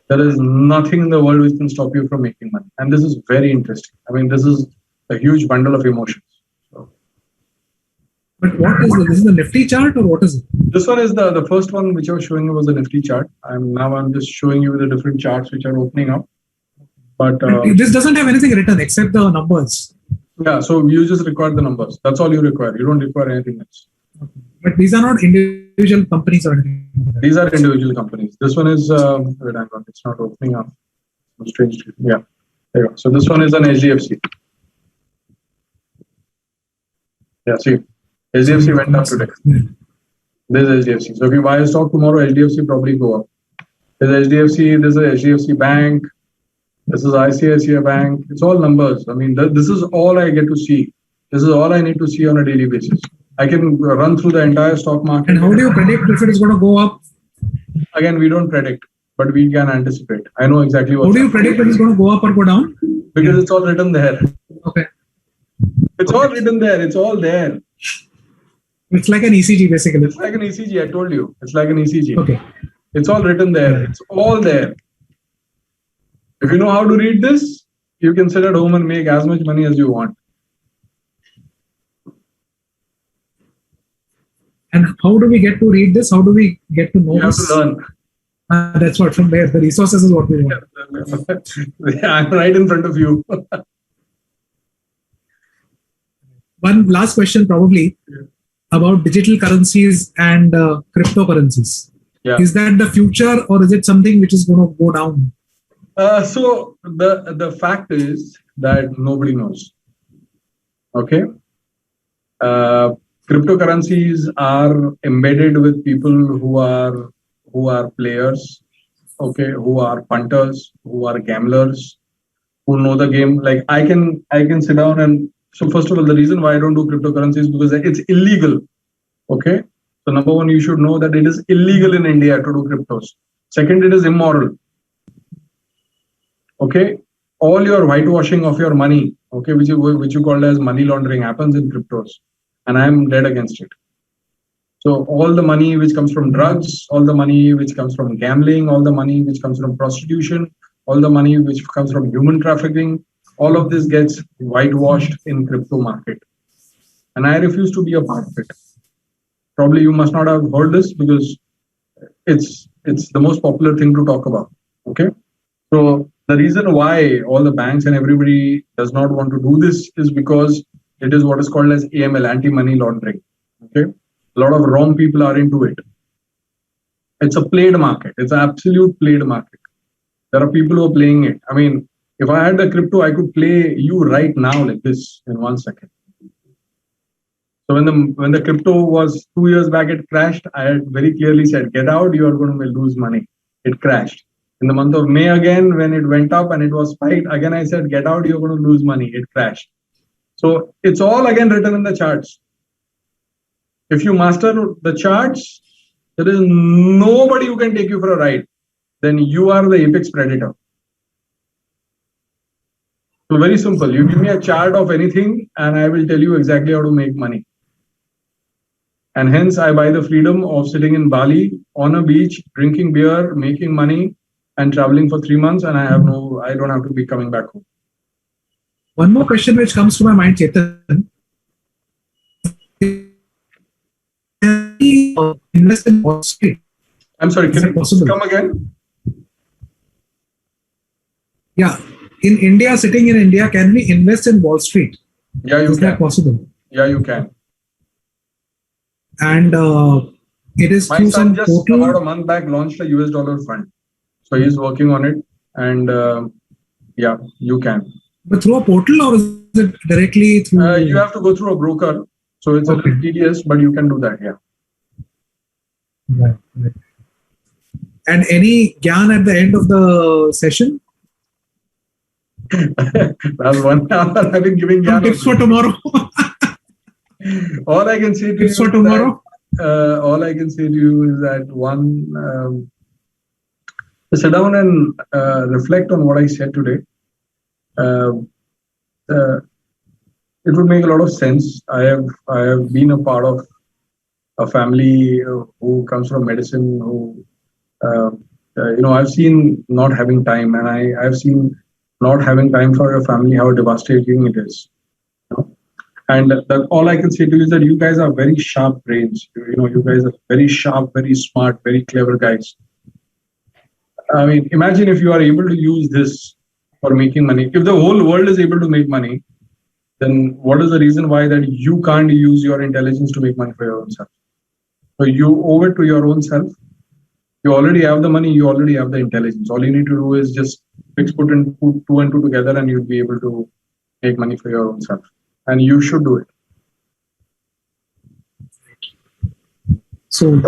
there is nothing in the world which can stop you from making money. And this is very interesting. I mean, this is a huge bundle of emotions. But what is this? This is the Nifty chart or what is it? This one is the first one which I was showing you was the Nifty chart. I'm just showing you the different charts which are opening up. But this doesn't have anything written except the numbers. Yeah, so you just require the numbers. That's all you require. You don't require anything else. Okay. But these are not individual companies or anything. These are individual companies. This one is, it's not opening up. Strange. Yeah. There you go. So this one is an HDFC. Yeah, see, HDFC went up today. This is HDFC. So if you buy a stock tomorrow, HDFC probably go up. There's HDFC, this is HDFC Bank, this is ICICI Bank. It's all numbers. I mean, this is all I get to see. This is all I need to see on a daily basis. I can run through the entire stock market. And how do you predict if it is going to go up? Again, we don't predict, but we can anticipate. I know exactly what. How do you predict if it's going to go up or go down? Because it's all written there. Okay. It's all written there. It's all there. It's like an ECG, basically. It's like an ECG. I told you. It's like an ECG. Okay. It's all written there. It's all there. If you know how to read this, you can sit at home and make as much money as you want. And how do we get to read this? How do we get to know You have this? to learn. That's what, from there. The resources is what we want. I'm right in front of you. One last question, probably, about digital currencies and cryptocurrencies. Yeah. Is that the future, or is it something which is going to go down? So the fact is that nobody knows. Okay. Cryptocurrencies are embedded with people who are players, okay, who are punters, who are gamblers, who know the game. Like I can sit down and, so first of all, the reason why I don't do cryptocurrency is because it's illegal. Okay. So number one, you should know that it is illegal in India to do cryptos. Second, it is immoral. Okay. All your whitewashing of your money, okay, which you call as money laundering, happens in cryptos. And I'm dead against it. So all the money which comes from drugs, all the money which comes from gambling, all the money which comes from prostitution, all the money which comes from human trafficking, all of this gets whitewashed in crypto market. And I refuse to be a part of it. Probably you must not have heard this because it's the most popular thing to talk about. Okay. So the reason why all the banks and everybody does not want to do this is because it is what is called as AML, anti-money laundering. Okay. A lot of wrong people are into it. It's a played market. It's an absolute played market. There are people who are playing it. I mean, if I had the crypto, I could play you right now like this in 1 second. So when the crypto was 2 years back, it crashed. I had very clearly said, get out, you are going to lose money. It crashed. In the month of May again, when it went up and it was spiked, again I said, get out, you're going to lose money. It crashed. So it's all again written in the charts. If you master the charts, there is nobody who can take you for a ride. Then you are the apex predator. So very simple. You give me a chart of anything and I will tell you exactly how to make money. And hence I buy the freedom of sitting in Bali on a beach, drinking beer, making money and traveling for 3 months. And I don't have to be coming back home. One more question which comes to my mind, Chetan. Invest in Wall Street. I'm sorry, can you come again? Yeah. In India, sitting in India, can we invest in Wall Street? Yeah, you Is that possible? Yeah, you can. And it is My through son some just portal. about a month back launched a US dollar fund. So he's working on it. And yeah, you can. But through a portal, or is it directly through? You have to go through a broker. So it's a little tedious, but you can do that. Yeah. Right. And any gyan at the end of the session? That's 1 hour I've been giving Some tips for tomorrow. All I can say to Tips you for tomorrow. all I can say to you is that sit down and reflect on what I said today. It would make a lot of sense. I have been a part of a family who comes from medicine. Who I've seen not having time, and I've seen not having time for your family, how devastating it is. And all I can say to you is that you guys are very sharp brains. You guys are very sharp, very smart, very clever guys. I mean, imagine if you are able to use this for making money. If the whole world is able to make money, then what is the reason why that you can't use your intelligence to make money for your own self? So you owe it to your own self. You already have the money. You already have the intelligence. All you need to do is just put two and two together, and you'll be able to make money for your own self. And you should do it. So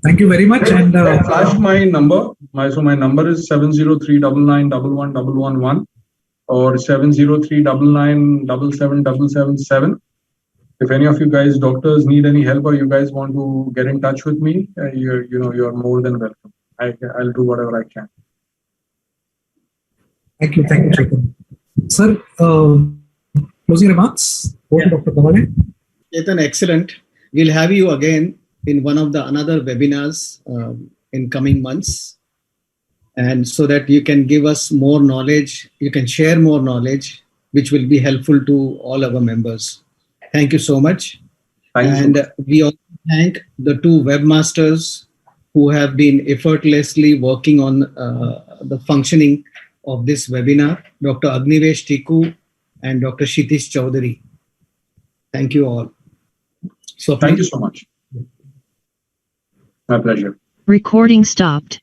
thank you very much. And flash my number. My number is 703991111 or 70399777777. If any of you guys doctors need any help or you guys want to get in touch with me, you're more than welcome. I'll do whatever I can. Thank you, Chetan. Sir, closing remarks. Over to Dr. Kavale. Chetan, excellent. We'll have you again in one of the another webinars in coming months, and so that you can give us more knowledge, you can share more knowledge, which will be helpful to all our members. Thank you so much. We also thank the two webmasters who have been effortlessly working on the functioning of this webinar, Dr. Agnivesh Tiku and Dr. Kshitish Chaudhary. Thank you all. So thank you so much. My pleasure. Recording stopped.